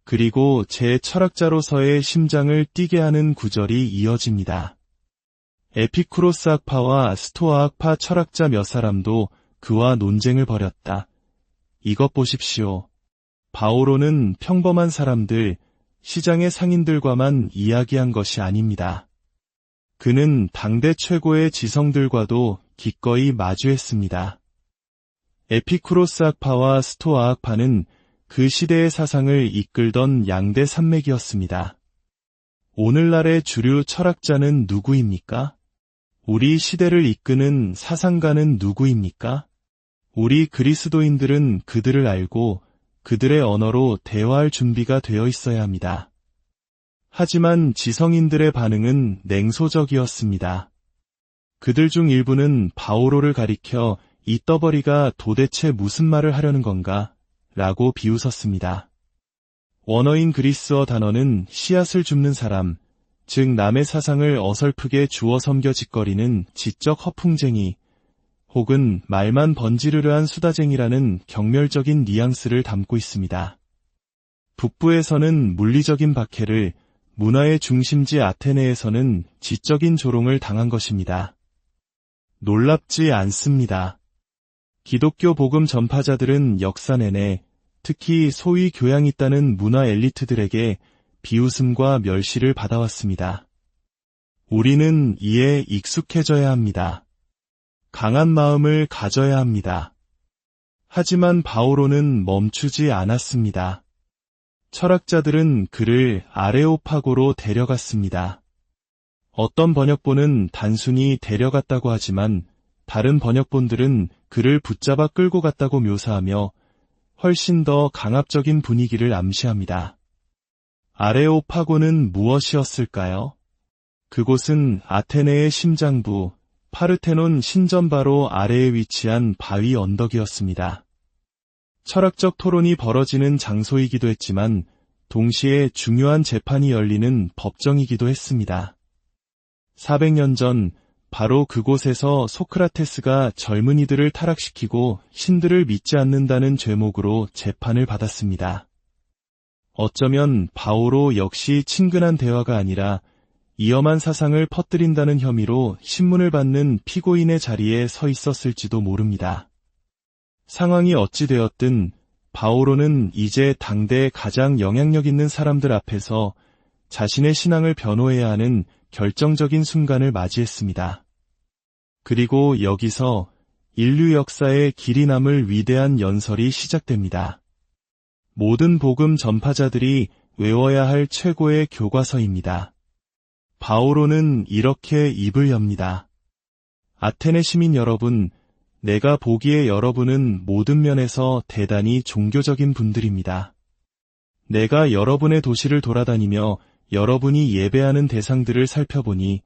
그리고 제 철학자로서의 심장을 뛰게 하는 구절이 이어집니다. 에피쿠로스 학파와 스토아 학파 철학자 몇 사람도 그와 논쟁을 벌였다. 이것 보십시오. 바오로는 평범한 사람들, 시장의 상인들과만 이야기한 것이 아닙니다. 그는 당대 최고의 지성들과도 기꺼이 마주했습니다. 에피쿠로스 학파와 스토아 학파는 그 시대의 사상을 이끌던 양대 산맥이었습니다. 오늘날의 주류 철학자는 누구입니까? 우리 시대를 이끄는 사상가는 누구입니까? 우리 그리스도인들은 그들을 알고 그들의 언어로 대화할 준비가 되어 있어야 합니다. 하지만 지성인들의 반응은 냉소적이었습니다. 그들 중 일부는 바오로를 가리켜 이 떠벌이가 도대체 무슨 말을 하려는 건가? 라고 비웃었습니다. 원어인 그리스어 단어는 씨앗을 줍는 사람, 즉 남의 사상을 어설프게 주워 섬겨 짓거리는 지적 허풍쟁이, 혹은 말만 번지르르 한 수다쟁이라는 경멸적인 뉘앙스를 담고 있습니다. 북부에서는 물리적인 박해를, 문화의 중심지 아테네에서는 지적인 조롱을 당한 것입니다. 놀랍지 않습니다. 기독교 복음 전파자들은 역사 내내 특히 소위 교양 있다는 문화 엘리트들에게 비웃음과 멸시를 받아왔습니다. 우리는 이에 익숙해져야 합니다. 강한 마음을 가져야 합니다. 하지만 바오로는 멈추지 않았습니다. 철학자들은 그를 아레오파고로 데려갔습니다. 어떤 번역본은 단순히 데려갔다고 하지만 다른 번역본들은 그를 붙잡아 끌고 갔다고 묘사하며 훨씬 더 강압적인 분위기를 암시합니다. 아레오파고는 무엇이었을까요? 그곳은 아테네의 심장부, 파르테논 신전 바로 아래에 위치한 바위 언덕이었습니다. 철학적 토론이 벌어지는 장소이기도 했지만 동시에 중요한 재판이 열리는 법정이기도 했습니다. 400년 전 바로 그곳에서 소크라테스가 젊은이들을 타락시키고 신들을 믿지 않는다는 죄목으로 재판을 받았습니다. 어쩌면 바오로 역시 친근한 대화가 아니라 위험한 사상을 퍼뜨린다는 혐의로 신문을 받는 피고인의 자리에 서 있었을지도 모릅니다. 상황이 어찌 되었든 바오로는 이제 당대의 가장 영향력 있는 사람들 앞에서 자신의 신앙을 변호해야 하는 결정적인 순간을 맞이했습니다. 그리고 여기서 인류 역사에 길이 남을 위대한 연설이 시작됩니다. 모든 복음 전파자들이 외워야 할 최고의 교과서입니다. 바오로는 이렇게 입을 엽니다. 아테네 시민 여러분, 내가 보기에 여러분은 모든 면에서 대단히 종교적인 분들입니다. 내가 여러분의 도시를 돌아다니며 여러분이 예배하는 대상들을 살펴보니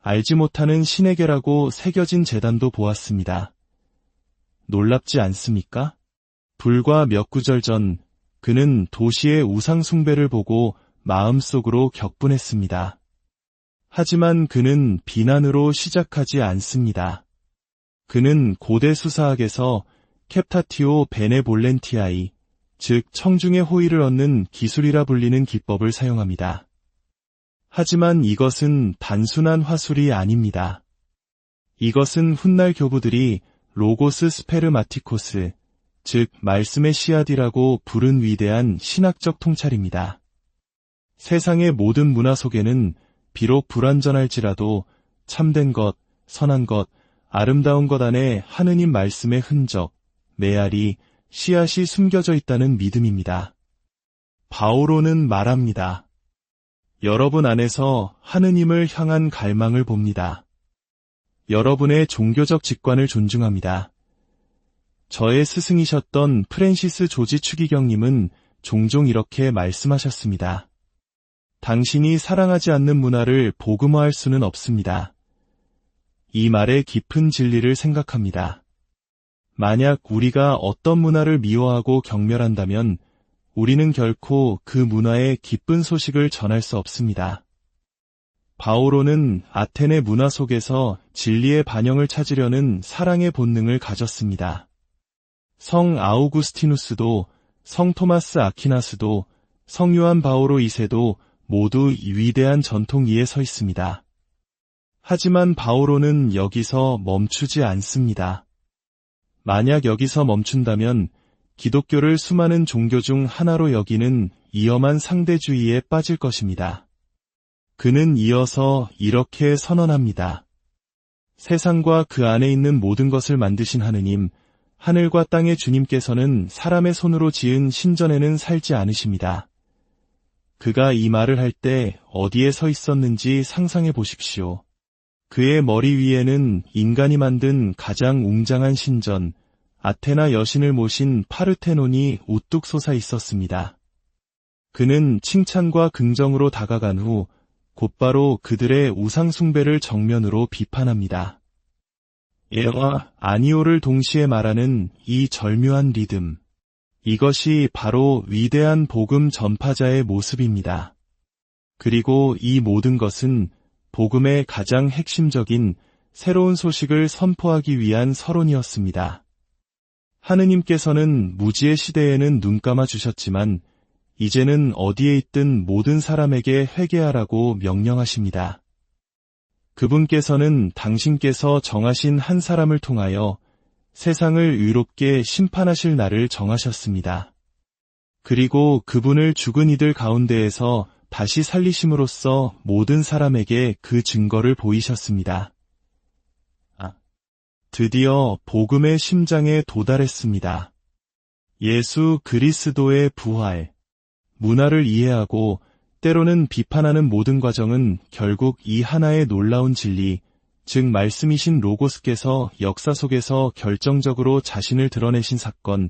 알지 못하는 신에게라고 새겨진 제단도 보았습니다. 놀랍지 않습니까? 불과 몇 구절 전 그는 도시의 우상 숭배를 보고 마음속으로 격분했습니다. 하지만 그는 비난으로 시작하지 않습니다. 그는 고대 수사학에서 캡타티오 베네볼렌티아이, 즉 청중의 호의를 얻는 기술이라 불리는 기법을 사용합니다. 하지만 이것은 단순한 화술이 아닙니다. 이것은 훗날 교부들이 로고스 스페르마티코스, 즉 말씀의 씨앗이라고 부른 위대한 신학적 통찰입니다. 세상의 모든 문화 속에는 비록 불완전할지라도 참된 것, 선한 것, 아름다운 것 안에 하느님 말씀의 흔적, 메아리, 씨앗이 숨겨져 있다는 믿음입니다. 바오로는 말합니다. 여러분 안에서 하느님을 향한 갈망을 봅니다. 여러분의 종교적 직관을 존중합니다. 저의 스승이셨던 프랜시스 조지 추기경님은 종종 이렇게 말씀하셨습니다. 당신이 사랑하지 않는 문화를 복음화할 수는 없습니다. 이 말의 깊은 진리를 생각합니다. 만약 우리가 어떤 문화를 미워하고 경멸한다면 우리는 결코 그 문화의 기쁜 소식을 전할 수 없습니다. 바오로는 아테네 문화 속에서 진리의 반영을 찾으려는 사랑의 본능을 가졌습니다. 성 아우구스티누스도, 성 토마스 아퀴나스도, 성 요한 바오로 2세도 모두 위대한 전통 위에 서 있습니다. 하지만 바오로는 여기서 멈추지 않습니다. 만약 여기서 멈춘다면 기독교를 수많은 종교 중 하나로 여기는 위험한 상대주의에 빠질 것입니다. 그는 이어서 이렇게 선언합니다. 세상과 그 안에 있는 모든 것을 만드신 하느님, 하늘과 땅의 주님께서는 사람의 손으로 지은 신전에는 살지 않으십니다. 그가 이 말을 할 때 어디에 서 있었는지 상상해 보십시오. 그의 머리 위에는 인간이 만든 가장 웅장한 신전, 아테나 여신을 모신 파르테논이 우뚝 솟아 있었습니다. 그는 칭찬과 긍정으로 다가간 후 곧바로 그들의 우상 숭배를 정면으로 비판합니다. 예와 아니오를 동시에 말하는 이 절묘한 리듬. 이것이 바로 위대한 복음 전파자의 모습입니다. 그리고 이 모든 것은 복음의 가장 핵심적인 새로운 소식을 선포하기 위한 서론이었습니다. 하느님께서는 무지의 시대에는 눈 감아 주셨지만 이제는 어디에 있든 모든 사람에게 회개하라고 명령하십니다. 그분께서는 당신께서 정하신 한 사람을 통하여 세상을 의롭게 심판하실 날을 정하셨습니다. 그리고 그분을 죽은 이들 가운데에서 다시 살리심으로써 모든 사람에게 그 증거를 보이셨습니다. 드디어 복음의 심장에 도달했습니다. 예수 그리스도의 부활. 문화를 이해하고 때로는 비판하는 모든 과정은 결국 이 하나의 놀라운 진리, 즉 말씀이신 로고스께서 역사 속에서 결정적으로 자신을 드러내신 사건,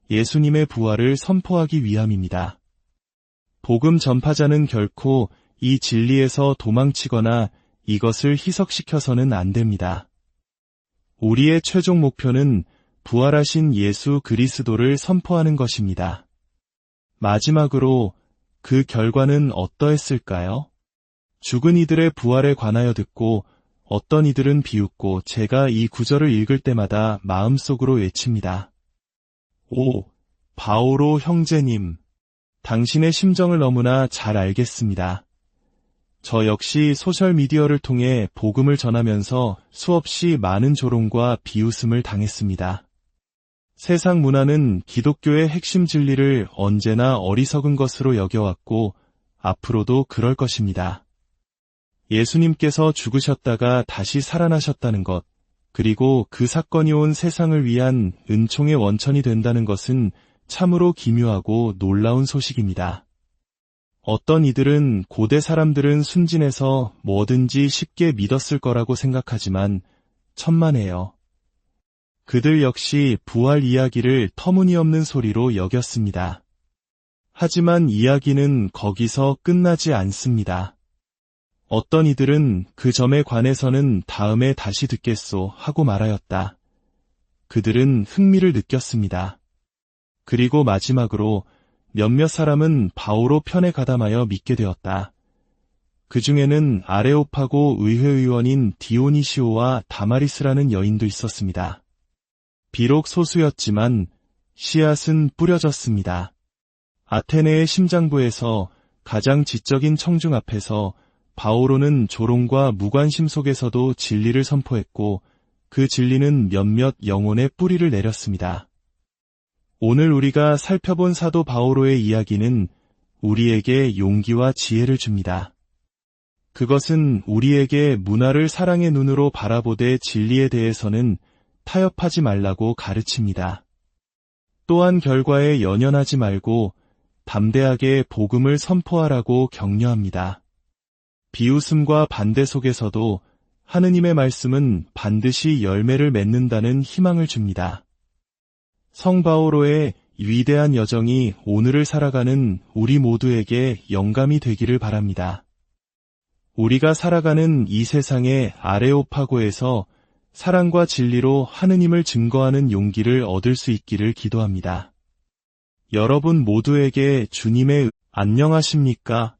예수님의 부활을 선포하기 위함입니다. 복음 전파자는 결코 이 진리에서 도망치거나 이것을 희석시켜서는 안 됩니다. 우리의 최종 목표는 부활하신 예수 그리스도를 선포하는 것입니다. 마지막으로 그 결과는 어떠했을까요? 죽은 이들의 부활에 관하여 듣고 어떤 이들은 비웃고 제가 이 구절을 읽을 때마다 마음속으로 외칩니다. 오, 바오로 형제님, 당신의 심정을 너무나 잘 알겠습니다. 저 역시 소셜미디어를 통해 복음을 전하면서 수없이 많은 조롱과 비웃음을 당했습니다. 세상 문화는 기독교의 핵심 진리를 언제나 어리석은 것으로 여겨왔고 앞으로도 그럴 것입니다. 예수님께서 죽으셨다가 다시 살아나셨다는 것, 그리고 그 사건이 온 세상을 위한 은총의 원천이 된다는 것은 참으로 기묘하고 놀라운 소식입니다. 어떤 이들은 고대 사람들은 순진해서 뭐든지 쉽게 믿었을 거라고 생각하지만 천만에요. 그들 역시 부활 이야기를 터무니없는 소리로 여겼습니다. 하지만 이야기는 거기서 끝나지 않습니다. 어떤 이들은 그 점에 관해서는 다음에 다시 듣겠소 하고 말하였다. 그들은 흥미를 느꼈습니다. 그리고 마지막으로 몇몇 사람은 바오로 편에 가담하여 믿게 되었다. 그 중에는 아레오파고 의회의원인 디오니시오와 다마리스라는 여인도 있었습니다. 비록 소수였지만 씨앗은 뿌려졌습니다. 아테네의 심장부에서 가장 지적인 청중 앞에서 바오로는 조롱과 무관심 속에서도 진리를 선포했고 그 진리는 몇몇 영혼의 뿌리를 내렸습니다. 오늘 우리가 살펴본 사도 바오로의 이야기는 우리에게 용기와 지혜를 줍니다. 그것은 우리에게 문화를 사랑의 눈으로 바라보되 진리에 대해서는 타협하지 말라고 가르칩니다. 또한 결과에 연연하지 말고 담대하게 복음을 선포하라고 격려합니다. 비웃음과 반대 속에서도 하느님의 말씀은 반드시 열매를 맺는다는 희망을 줍니다. 성 바오로의 위대한 여정이 오늘을 살아가는 우리 모두에게 영감이 되기를 바랍니다. 우리가 살아가는 이 세상의 아레오파고에서 사랑과 진리로 하느님을 증거하는 용기를 얻을 수 있기를 기도합니다. 여러분 모두에게 주님의 안녕하십니까?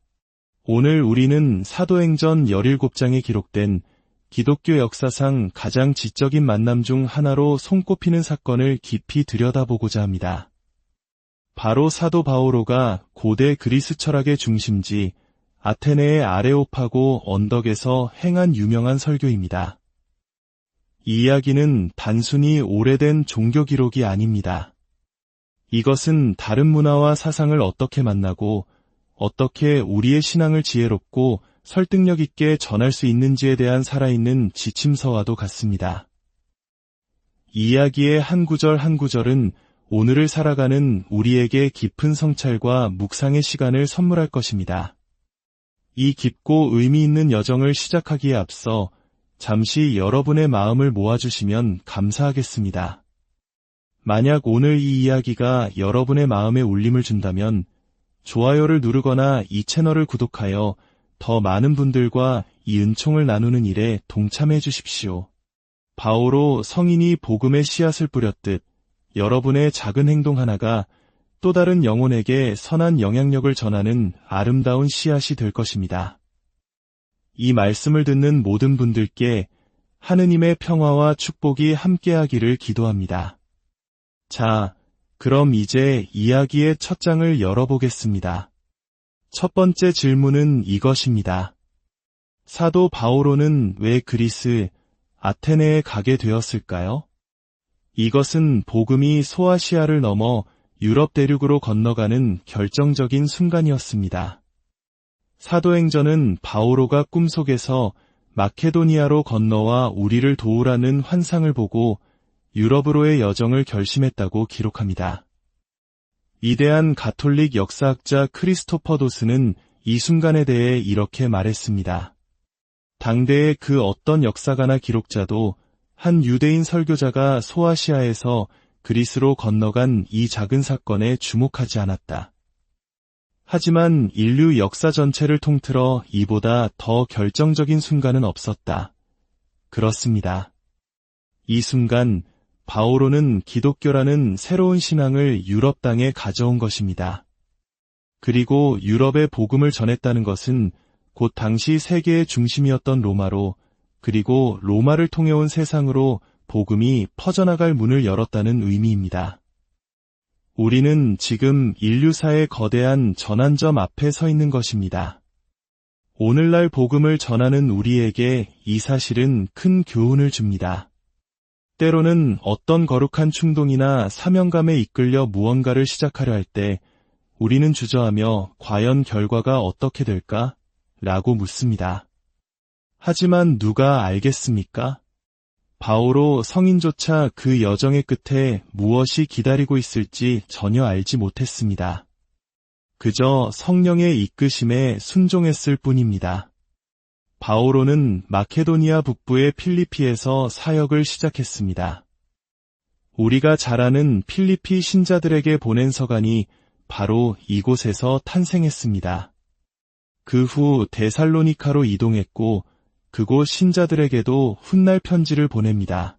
오늘 우리는 사도행전 17장에 기록된 기독교 역사상 가장 지적인 만남 중 하나로 손꼽히는 사건을 깊이 들여다보고자 합니다. 바로 사도 바오로가 고대 그리스 철학의 중심지 아테네의 아레오파고 언덕에서 행한 유명한 설교입니다. 이 이야기는 단순히 오래된 종교 기록이 아닙니다. 이것은 다른 문화와 사상을 어떻게 만나고 어떻게 우리의 신앙을 지혜롭고 설득력 있게 전할 수 있는지에 대한 살아있는 지침서와도 같습니다. 이 이야기의 한 구절 한 구절은 오늘을 살아가는 우리에게 깊은 성찰과 묵상의 시간을 선물할 것입니다. 이 깊고 의미 있는 여정을 시작하기에 앞서 잠시 여러분의 마음을 모아주시면 감사하겠습니다. 만약 오늘 이 이야기가 여러분의 마음에 울림을 준다면 좋아요를 누르거나 이 채널을 구독하여 더 많은 분들과 이 은총을 나누는 일에 동참해 주십시오. 바오로 성인이 복음의 씨앗을 뿌렸듯 여러분의 작은 행동 하나가 또 다른 영혼에게 선한 영향력을 전하는 아름다운 씨앗이 될 것입니다. 이 말씀을 듣는 모든 분들께 하느님의 평화와 축복이 함께하기를 기도합니다. 자, 그럼 이제 이야기의 첫 장을 열어보겠습니다. 첫 번째 질문은 이것입니다. 사도 바오로는 왜 그리스, 아테네에 가게 되었을까요? 이것은 복음이 소아시아를 넘어 유럽 대륙으로 건너가는 결정적인 순간이었습니다. 사도행전은 바오로가 꿈속에서 마케도니아로 건너와 우리를 도우라는 환상을 보고 유럽으로의 여정을 결심했다고 기록합니다. 위대한 가톨릭 역사학자 크리스토퍼 도스는 이 순간에 대해 이렇게 말했습니다. 당대의 그 어떤 역사가나 기록자도 한 유대인 설교자가 소아시아에서 그리스로 건너간 이 작은 사건에 주목하지 않았다. 하지만 인류 역사 전체를 통틀어 이보다 더 결정적인 순간은 없었다. 그렇습니다. 이 순간 바오로는 기독교라는 새로운 신앙을 유럽 땅에 가져온 것입니다. 그리고 유럽에 복음을 전했다는 것은 곧 당시 세계의 중심이었던 로마로, 그리고 로마를 통해 온 세상으로 복음이 퍼져나갈 문을 열었다는 의미입니다. 우리는 지금 인류사의 거대한 전환점 앞에 서 있는 것입니다. 오늘날 복음을 전하는 우리에게 이 사실은 큰 교훈을 줍니다. 때로는 어떤 거룩한 충동이나 사명감에 이끌려 무언가를 시작하려 할 때 우리는 주저하며 과연 결과가 어떻게 될까? 라고 묻습니다. 하지만 누가 알겠습니까? 바오로 성인조차 그 여정의 끝에 무엇이 기다리고 있을지 전혀 알지 못했습니다. 그저 성령의 이끄심에 순종했을 뿐입니다. 바오로는 마케도니아 북부의 필리피에서 사역을 시작했습니다. 우리가 잘 아는 필리피 신자들에게 보낸 서간이 바로 이곳에서 탄생했습니다. 그 후 데살로니카로 이동했고 그곳 신자들에게도 훗날 편지를 보냅니다.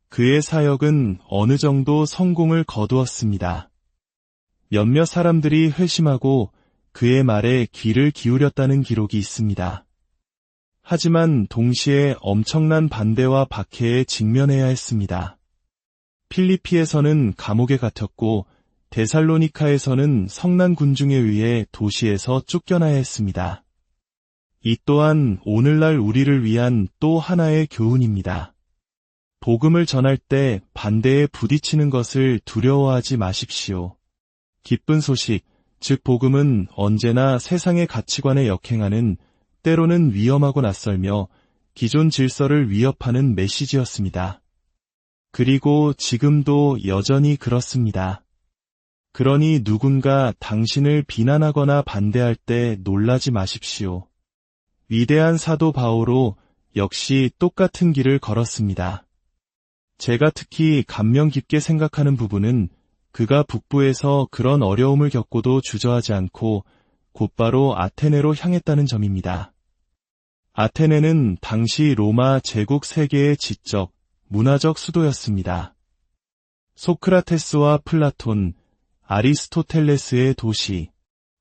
그의 사역은 어느 정도 성공을 거두었습니다. 몇몇 사람들이 회심하고 그의 말에 귀를 기울였다는 기록이 있습니다. 하지만 동시에 엄청난 반대와 박해에 직면해야 했습니다. 필리피에서는 감옥에 갇혔고 데살로니카에서는 성난 군중에 의해 도시에서 쫓겨나야 했습니다. 이 또한 오늘날 우리를 위한 또 하나의 교훈입니다. 복음을 전할 때 반대에 부딪히는 것을 두려워하지 마십시오. 기쁜 소식, 즉 복음은 언제나 세상의 가치관에 역행하는, 때로는 위험하고 낯설며 기존 질서를 위협하는 메시지였습니다. 그리고 지금도 여전히 그렇습니다. 그러니 누군가 당신을 비난하거나 반대할 때 놀라지 마십시오. 위대한 사도 바오로 역시 똑같은 길을 걸었습니다. 제가 특히 감명 깊게 생각하는 부분은 그가 북부에서 그런 어려움을 겪고도 주저하지 않고 곧바로 아테네로 향했다는 점입니다. 아테네는 당시 로마 제국 세계의 지적, 문화적 수도였습니다. 소크라테스와 플라톤, 아리스토텔레스의 도시,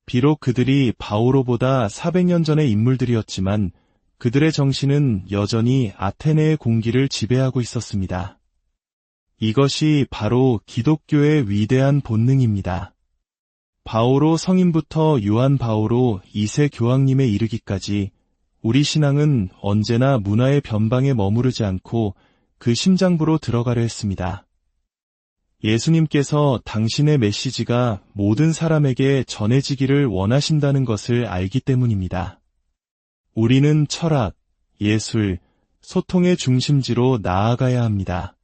비록 그들이 바오로보다 400년 전의 인물들이었지만 그들의 정신은 여전히 아테네의 공기를 지배하고 있었습니다. 이것이 바로 기독교의 위대한 본능입니다. 바오로 성인부터 요한 바오로 2세 교황님에 이르기까지 우리 신앙은 언제나 문화의 변방에 머무르지 않고 그 심장부로 들어가려 했습니다. 예수님께서 당신의 메시지가 모든 사람에게 전해지기를 원하신다는 것을 알기 때문입니다. 우리는 철학, 예술, 소통의 중심지로 나아가야 합니다.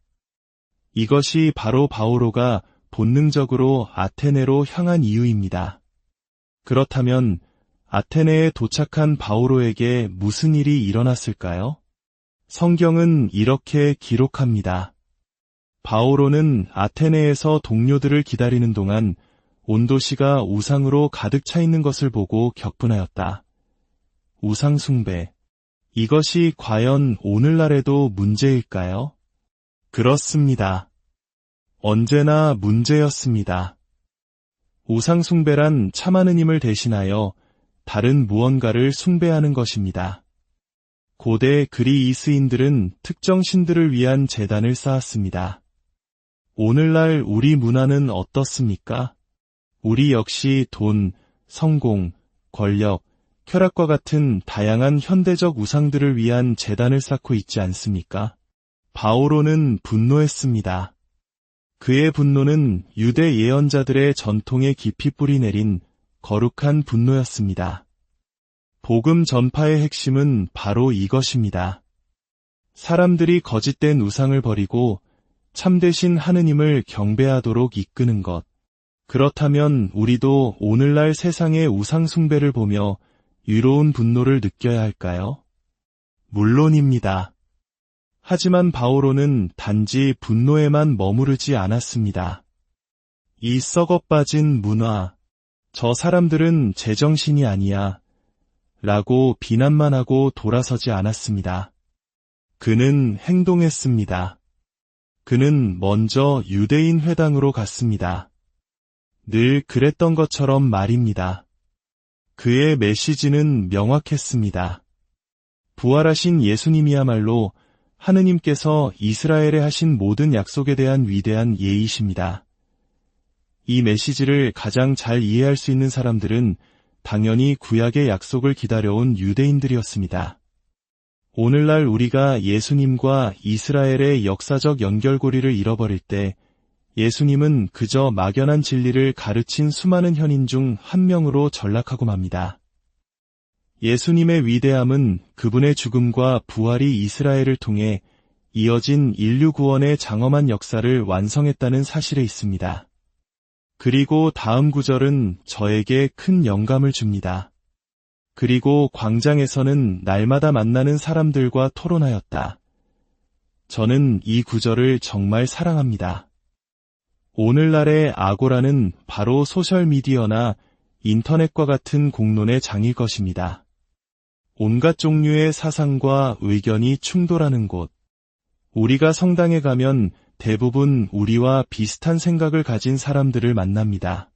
이것이 바로 바오로가 본능적으로 아테네로 향한 이유입니다. 그렇다면 아테네에 도착한 바오로에게 무슨 일이 일어났을까요? 성경은 이렇게 기록합니다. 바오로는 아테네에서 동료들을 기다리는 동안 온 도시가 우상으로 가득 차 있는 것을 보고 격분하였다. 우상 숭배. 이것이 과연 오늘날에도 문제일까요? 그렇습니다. 언제나 문제였습니다. 우상 숭배란 참 하느님을 대신하여 다른 무언가를 숭배하는 것입니다. 고대 그리스인들은 특정 신들을 위한 제단을 쌓았습니다. 오늘날 우리 문화는 어떻습니까? 우리 역시 돈, 성공, 권력, 쾌락과 같은 다양한 현대적 우상들을 위한 제단을 쌓고 있지 않습니까? 바오로는 분노했습니다. 그의 분노는 유대 예언자들의 전통에 깊이 뿌리내린 거룩한 분노였습니다. 복음 전파의 핵심은 바로 이것입니다. 사람들이 거짓된 우상을 버리고 참되신 하느님을 경배하도록 이끄는 것. 그렇다면 우리도 오늘날 세상의 우상 숭배를 보며 유로운 분노를 느껴야 할까요? 물론입니다. 하지만 바오로는 단지 분노에만 머무르지 않았습니다. 이 썩어빠진 문화, 저 사람들은 제정신이 아니야, 라고 비난만 하고 돌아서지 않았습니다. 그는 행동했습니다. 그는 먼저 유대인 회당으로 갔습니다. 늘 그랬던 것처럼 말입니다. 그의 메시지는 명확했습니다. 부활하신 예수님이야말로 하느님께서 이스라엘에 하신 모든 약속에 대한 위대한 예이십니다. 이 메시지를 가장 잘 이해할 수 있는 사람들은 당연히 구약의 약속을 기다려온 유대인들이었습니다. 오늘날 우리가 예수님과 이스라엘의 역사적 연결고리를 잃어버릴 때 예수님은 그저 막연한 진리를 가르친 수많은 현인 중 한 명으로 전락하고 맙니다. 예수님의 위대함은 그분의 죽음과 부활이 이스라엘을 통해 이어진 인류 구원의 장엄한 역사를 완성했다는 사실에 있습니다. 그리고 다음 구절은 저에게 큰 영감을 줍니다. 그리고 광장에서는 날마다 만나는 사람들과 토론하였다. 저는 이 구절을 정말 사랑합니다. 오늘날의 아고라는 바로 소셜미디어나 인터넷과 같은 공론의 장일 것입니다. 온갖 종류의 사상과 의견이 충돌하는 곳. 우리가 성당에 가면 대부분 우리와 비슷한 생각을 가진 사람들을 만납니다.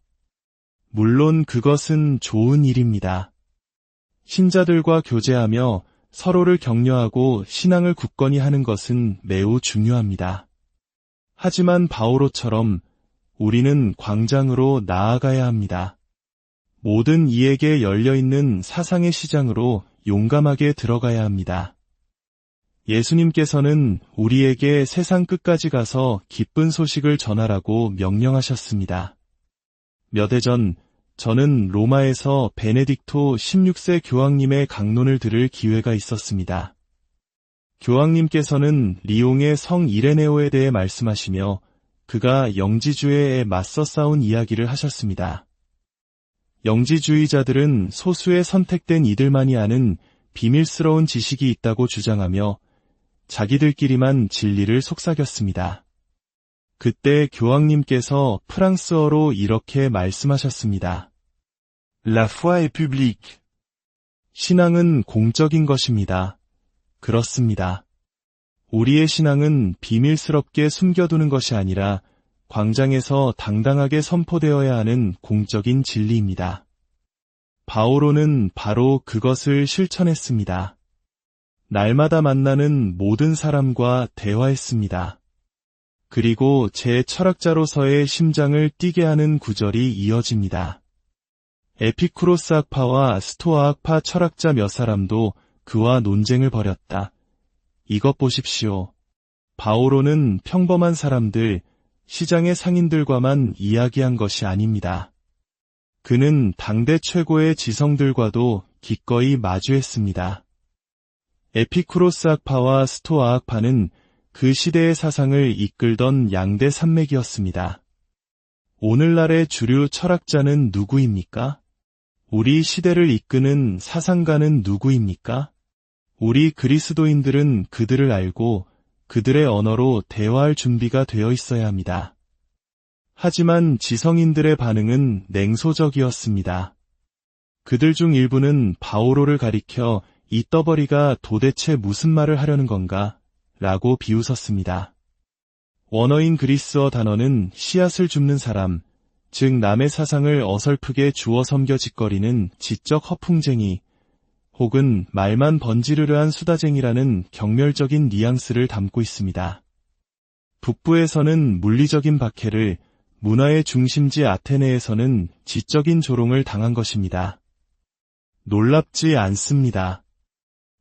물론 그것은 좋은 일입니다. 신자들과 교제하며 서로를 격려하고 신앙을 굳건히 하는 것은 매우 중요합니다. 하지만 바오로처럼 우리는 광장으로 나아가야 합니다. 모든 이에게 열려있는 사상의 시장으로 용감하게 들어가야 합니다. 예수님께서는 우리에게 세상 끝까지 가서 기쁜 소식을 전하라고 명령하셨습니다. 몇 해 전 저는 로마에서 베네딕토 16세 교황님의 강론을 들을 기회가 있었습니다. 교황님께서는 리옹의 성 이레네오에 대해 말씀하시며 그가 영지주의에 맞서 싸운 이야기를 하셨습니다. 영지주의자들은 소수의 선택된 이들만이 아는 비밀스러운 지식이 있다고 주장하며 자기들끼리만 진리를 속삭였습니다. 그때 교황님께서 프랑스어로 이렇게 말씀하셨습니다. La foi est publique. 신앙은 공적인 것입니다. 그렇습니다. 우리의 신앙은 비밀스럽게 숨겨두는 것이 아니라 광장에서 당당하게 선포되어야 하는 공적인 진리입니다. 바오로는 바로 그것을 실천했습니다. 날마다 만나는 모든 사람과 대화했습니다. 그리고 제 철학자로서의 심장을 뛰게 하는 구절이 이어집니다. 에피쿠로스 학파와 스토아 학파 철학자 몇 사람도 그와 논쟁을 벌였다. 이것 보십시오. 바오로는 평범한 사람들, 시장의 상인들과만 이야기한 것이 아닙니다. 그는 당대 최고의 지성들과도 기꺼이 마주했습니다. 에피쿠로스 학파와 스토아 학파는 그 시대의 사상을 이끌던 양대 산맥이었습니다. 오늘날의 주류 철학자는 누구입니까? 우리 시대를 이끄는 사상가는 누구입니까? 우리 그리스도인들은 그들을 알고 그들의 언어로 대화할 준비가 되어 있어야 합니다. 하지만 지성인들의 반응은 냉소적이었습니다. 그들 중 일부는 바오로를 가리켜 이 떠벌이가 도대체 무슨 말을 하려는 건가? 라고 비웃었습니다. 원어인 그리스어 단어는 씨앗을 줍는 사람, 즉 남의 사상을 어설프게 주워 섬겨 짓거리는 지적 허풍쟁이, 혹은 말만 번지르르한 수다쟁이라는 경멸적인 뉘앙스를 담고 있습니다. 북부에서는 물리적인 박해를, 문화의 중심지 아테네에서는 지적인 조롱을 당한 것입니다. 놀랍지 않습니다.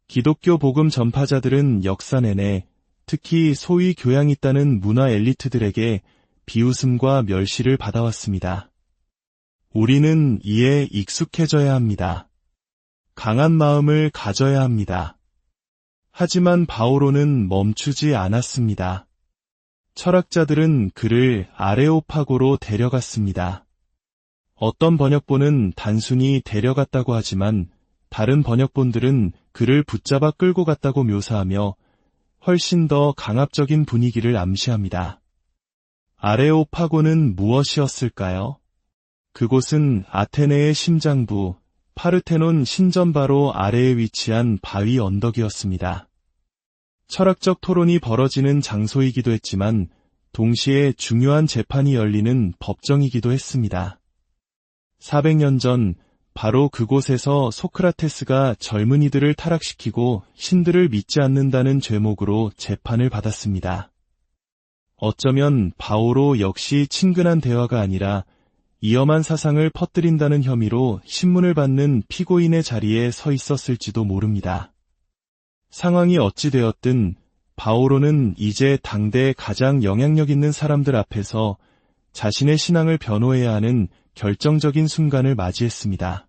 기독교 복음 전파자들은 역사 내내 특히 소위 교양 있다는 문화 엘리트들에게 비웃음과 멸시를 받아왔습니다. 우리는 이에 익숙해져야 합니다. 강한 마음을 가져야 합니다. 하지만 바오로는 멈추지 않았습니다. 철학자들은 그를 아레오파고로 데려갔습니다. 어떤 번역본은 단순히 데려갔다고 하지만 다른 번역본들은 그를 붙잡아 끌고 갔다고 묘사하며 훨씬 더 강압적인 분위기를 암시합니다. 아레오파고는 무엇이었을까요? 그곳은 아테네의 심장부, 파르테논 신전 바로 아래에 위치한 바위 언덕이었습니다. 철학적 토론이 벌어지는 장소이기도 했지만 동시에 중요한 재판이 열리는 법정이기도 했습니다. 400년 전 바로 그곳에서 소크라테스가 젊은이들을 타락시키고 신들을 믿지 않는다는 죄목으로 재판을 받았습니다. 어쩌면 바오로 역시 친근한 대화가 아니라 위험한 사상을 퍼뜨린다는 혐의로 신문을 받는 피고인의 자리에 서 있었을지도 모릅니다. 상황이 어찌 되었든 바오로는 이제 당대 가장 영향력 있는 사람들 앞에서 자신의 신앙을 변호해야 하는 결정적인 순간을 맞이했습니다.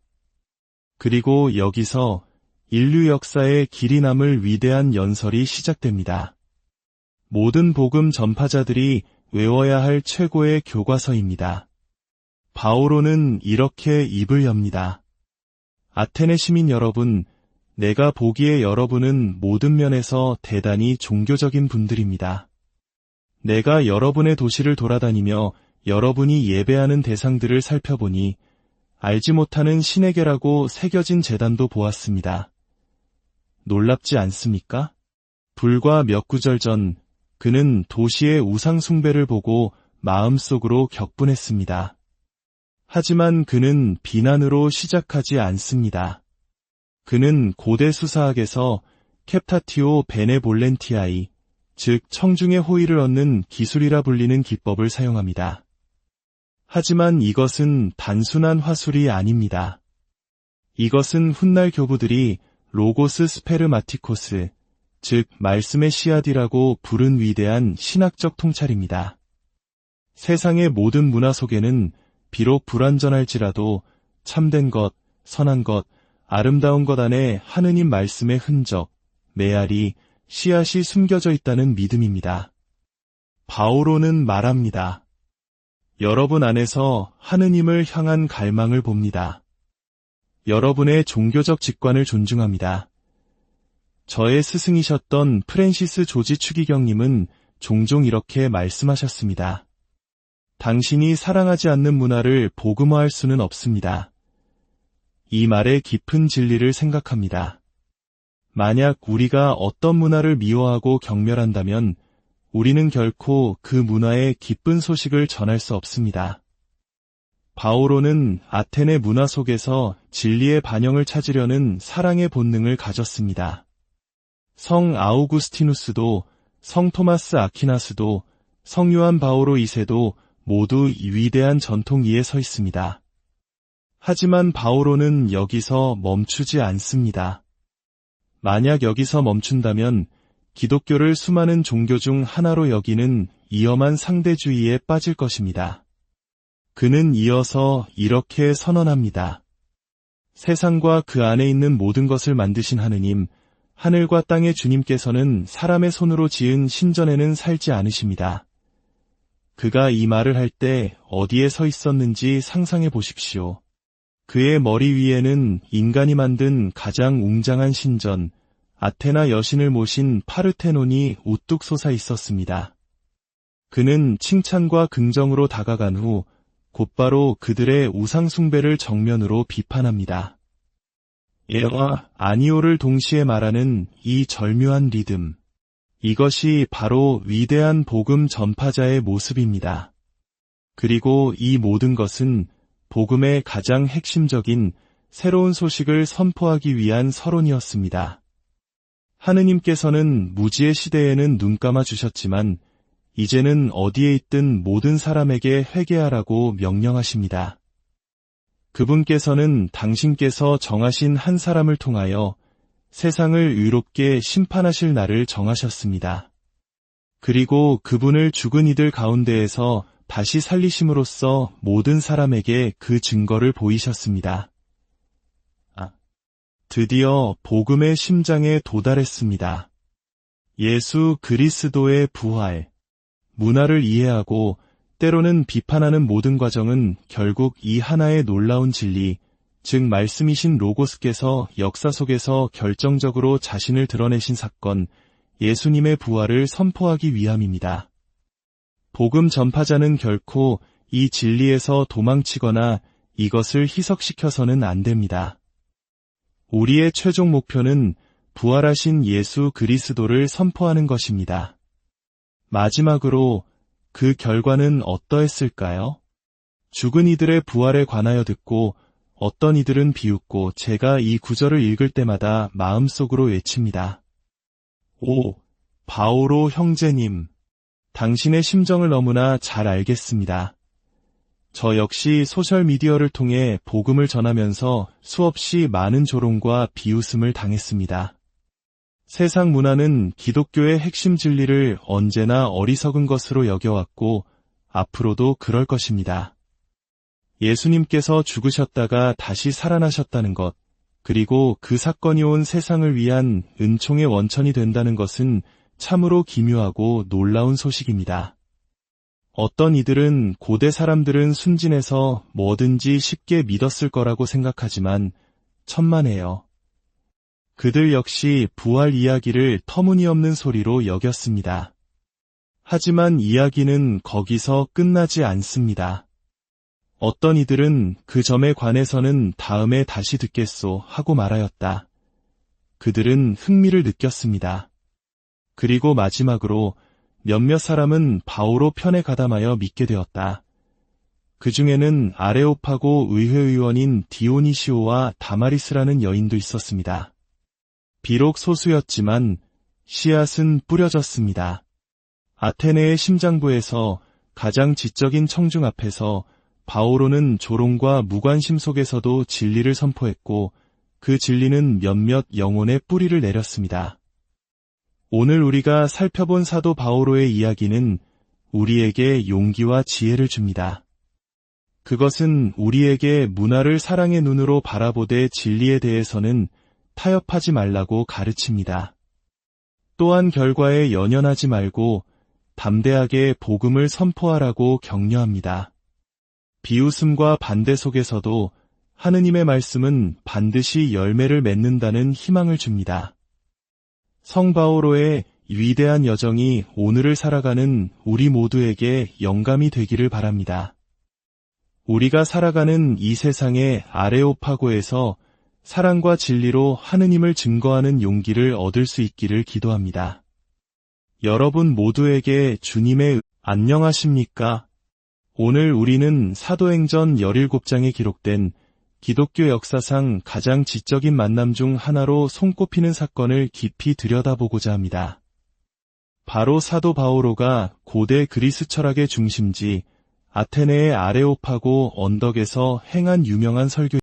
그리고 여기서 인류 역사에 길이 남을 위대한 연설이 시작됩니다. 모든 복음 전파자들이 외워야 할 최고의 교과서입니다. 바오로는 이렇게 입을 엽니다. 아테네 시민 여러분, 내가 보기에 여러분은 모든 면에서 대단히 종교적인 분들입니다. 내가 여러분의 도시를 돌아다니며 여러분이 예배하는 대상들을 살펴보니 알지 못하는 신에게라고 새겨진 제단도 보았습니다. 놀랍지 않습니까? 불과 몇 구절 전 그는 도시의 우상 숭배를 보고 마음속으로 격분했습니다. 하지만 그는 비난으로 시작하지 않습니다. 그는 고대 수사학에서 캡타티오 베네볼렌티아이, 즉 청중의 호의를 얻는 기술이라 불리는 기법을 사용합니다. 하지만 이것은 단순한 화술이 아닙니다. 이것은 훗날 교부들이 로고스 스페르마티코스, 즉 말씀의 씨앗이라고 부른 위대한 신학적 통찰입니다. 세상의 모든 문화 속에는 비록 불완전할지라도 참된 것, 선한 것, 아름다운 것 안에 하느님 말씀의 흔적, 메아리, 씨앗이 숨겨져 있다는 믿음입니다. 바오로는 말합니다. 여러분 안에서 하느님을 향한 갈망을 봅니다. 여러분의 종교적 직관을 존중합니다. 저의 스승이셨던 프랜시스 조지 추기경님은 종종 이렇게 말씀하셨습니다. 당신이 사랑하지 않는 문화를 복음화할 수는 없습니다. 이 말의 깊은 진리를 생각합니다. 만약 우리가 어떤 문화를 미워하고 경멸한다면 우리는 결코 그 문화의 기쁜 소식을 전할 수 없습니다. 바오로는 아테네 문화 속에서 진리의 반영을 찾으려는 사랑의 본능을 가졌습니다. 성 아우구스티누스도, 성 토마스 아퀴나스도, 성 요한 바오로 2세도 모두 위대한 전통 위에 서 있습니다. 하지만 바오로는 여기서 멈추지 않습니다. 만약 여기서 멈춘다면 기독교를 수많은 종교 중 하나로 여기는 위험한 상대주의에 빠질 것입니다. 그는 이어서 이렇게 선언합니다. 세상과 그 안에 있는 모든 것을 만드신 하느님, 하늘과 땅의 주님께서는 사람의 손으로 지은 신전에는 살지 않으십니다. 그가 이 말을 할 때 어디에 서 있었는지 상상해 보십시오. 그의 머리 위에는 인간이 만든 가장 웅장한 신전, 아테나 여신을 모신 파르테논이 우뚝 솟아 있었습니다. 그는 칭찬과 긍정으로 다가간 후 곧바로 그들의 우상숭배를 정면으로 비판합니다. 예와 아니오를 동시에 말하는 이 절묘한 리듬. 이것이 바로 위대한 복음 전파자의 모습입니다. 그리고 이 모든 것은 복음의 가장 핵심적인 새로운 소식을 선포하기 위한 서론이었습니다. 하느님께서는 무지의 시대에는 눈 감아 주셨지만 이제는 어디에 있든 모든 사람에게 회개하라고 명령하십니다. 그분께서는 당신께서 정하신 한 사람을 통하여 세상을 의롭게 심판하실 날을 정하셨습니다. 그리고 그분을 죽은 이들 가운데에서 다시 살리심으로써 모든 사람에게 그 증거를 보이셨습니다. 드디어 복음의 심장에 도달했습니다. 예수 그리스도의 부활. 문화를 이해하고 때로는 비판하는 모든 과정은 결국 이 하나의 놀라운 진리, 즉 말씀이신 로고스께서 역사 속에서 결정적으로 자신을 드러내신 사건, 예수님의 부활을 선포하기 위함입니다. 복음 전파자는 결코 이 진리에서 도망치거나 이것을 희석시켜서는 안 됩니다. 우리의 최종 목표는 부활하신 예수 그리스도를 선포하는 것입니다. 마지막으로 그 결과는 어떠했을까요? 죽은 이들의 부활에 관하여 듣고 어떤 이들은 비웃고 제가 이 구절을 읽을 때마다 마음속으로 외칩니다. 오, 바오로 형제님, 당신의 심정을 너무나 잘 알겠습니다. 저 역시 소셜미디어를 통해 복음을 전하면서 수없이 많은 조롱과 비웃음을 당했습니다. 세상 문화는 기독교의 핵심 진리를 언제나 어리석은 것으로 여겨왔고 앞으로도 그럴 것입니다. 예수님께서 죽으셨다가 다시 살아나셨다는 것, 그리고 그 사건이 온 세상을 위한 은총의 원천이 된다는 것은 참으로 기묘하고 놀라운 소식입니다. 어떤 이들은 고대 사람들은 순진해서 뭐든지 쉽게 믿었을 거라고 생각하지만 천만에요. 그들 역시 부활 이야기를 터무니없는 소리로 여겼습니다. 하지만 이야기는 거기서 끝나지 않습니다. 어떤 이들은 그 점에 관해서는 다음에 다시 듣겠소 하고 말하였다. 그들은 흥미를 느꼈습니다. 그리고 마지막으로 몇몇 사람은 바오로 편에 가담하여 믿게 되었다. 그 중에는 아레오파고 의회의원인 디오니시오와 다마리스라는 여인도 있었습니다. 비록 소수였지만 씨앗은 뿌려졌습니다. 아테네의 심장부에서 가장 지적인 청중 앞에서 바오로는 조롱과 무관심 속에서도 진리를 선포했고 그 진리는 몇몇 영혼의 뿌리를 내렸습니다. 오늘 우리가 살펴본 사도 바오로의 이야기는 우리에게 용기와 지혜를 줍니다. 그것은 우리에게 문화를 사랑의 눈으로 바라보되 진리에 대해서는 타협하지 말라고 가르칩니다. 또한 결과에 연연하지 말고 담대하게 복음을 선포하라고 격려합니다. 비웃음과 반대 속에서도 하느님의 말씀은 반드시 열매를 맺는다는 희망을 줍니다. 성 바오로의 위대한 여정이 오늘을 살아가는 우리 모두에게 영감이 되기를 바랍니다. 우리가 살아가는 이 세상의 아레오파고에서 사랑과 진리로 하느님을 증거하는 용기를 얻을 수 있기를 기도합니다. 여러분 모두에게 주님의 안녕하십니까? 오늘 우리는 사도행전 17장에 기록된 기독교 역사상 가장 지적인 만남 중 하나로 손꼽히는 사건을 깊이 들여다보고자 합니다. 바로 사도 바오로가 고대 그리스 철학의 중심지 아테네의 아레오파고 언덕에서 행한 유명한 설교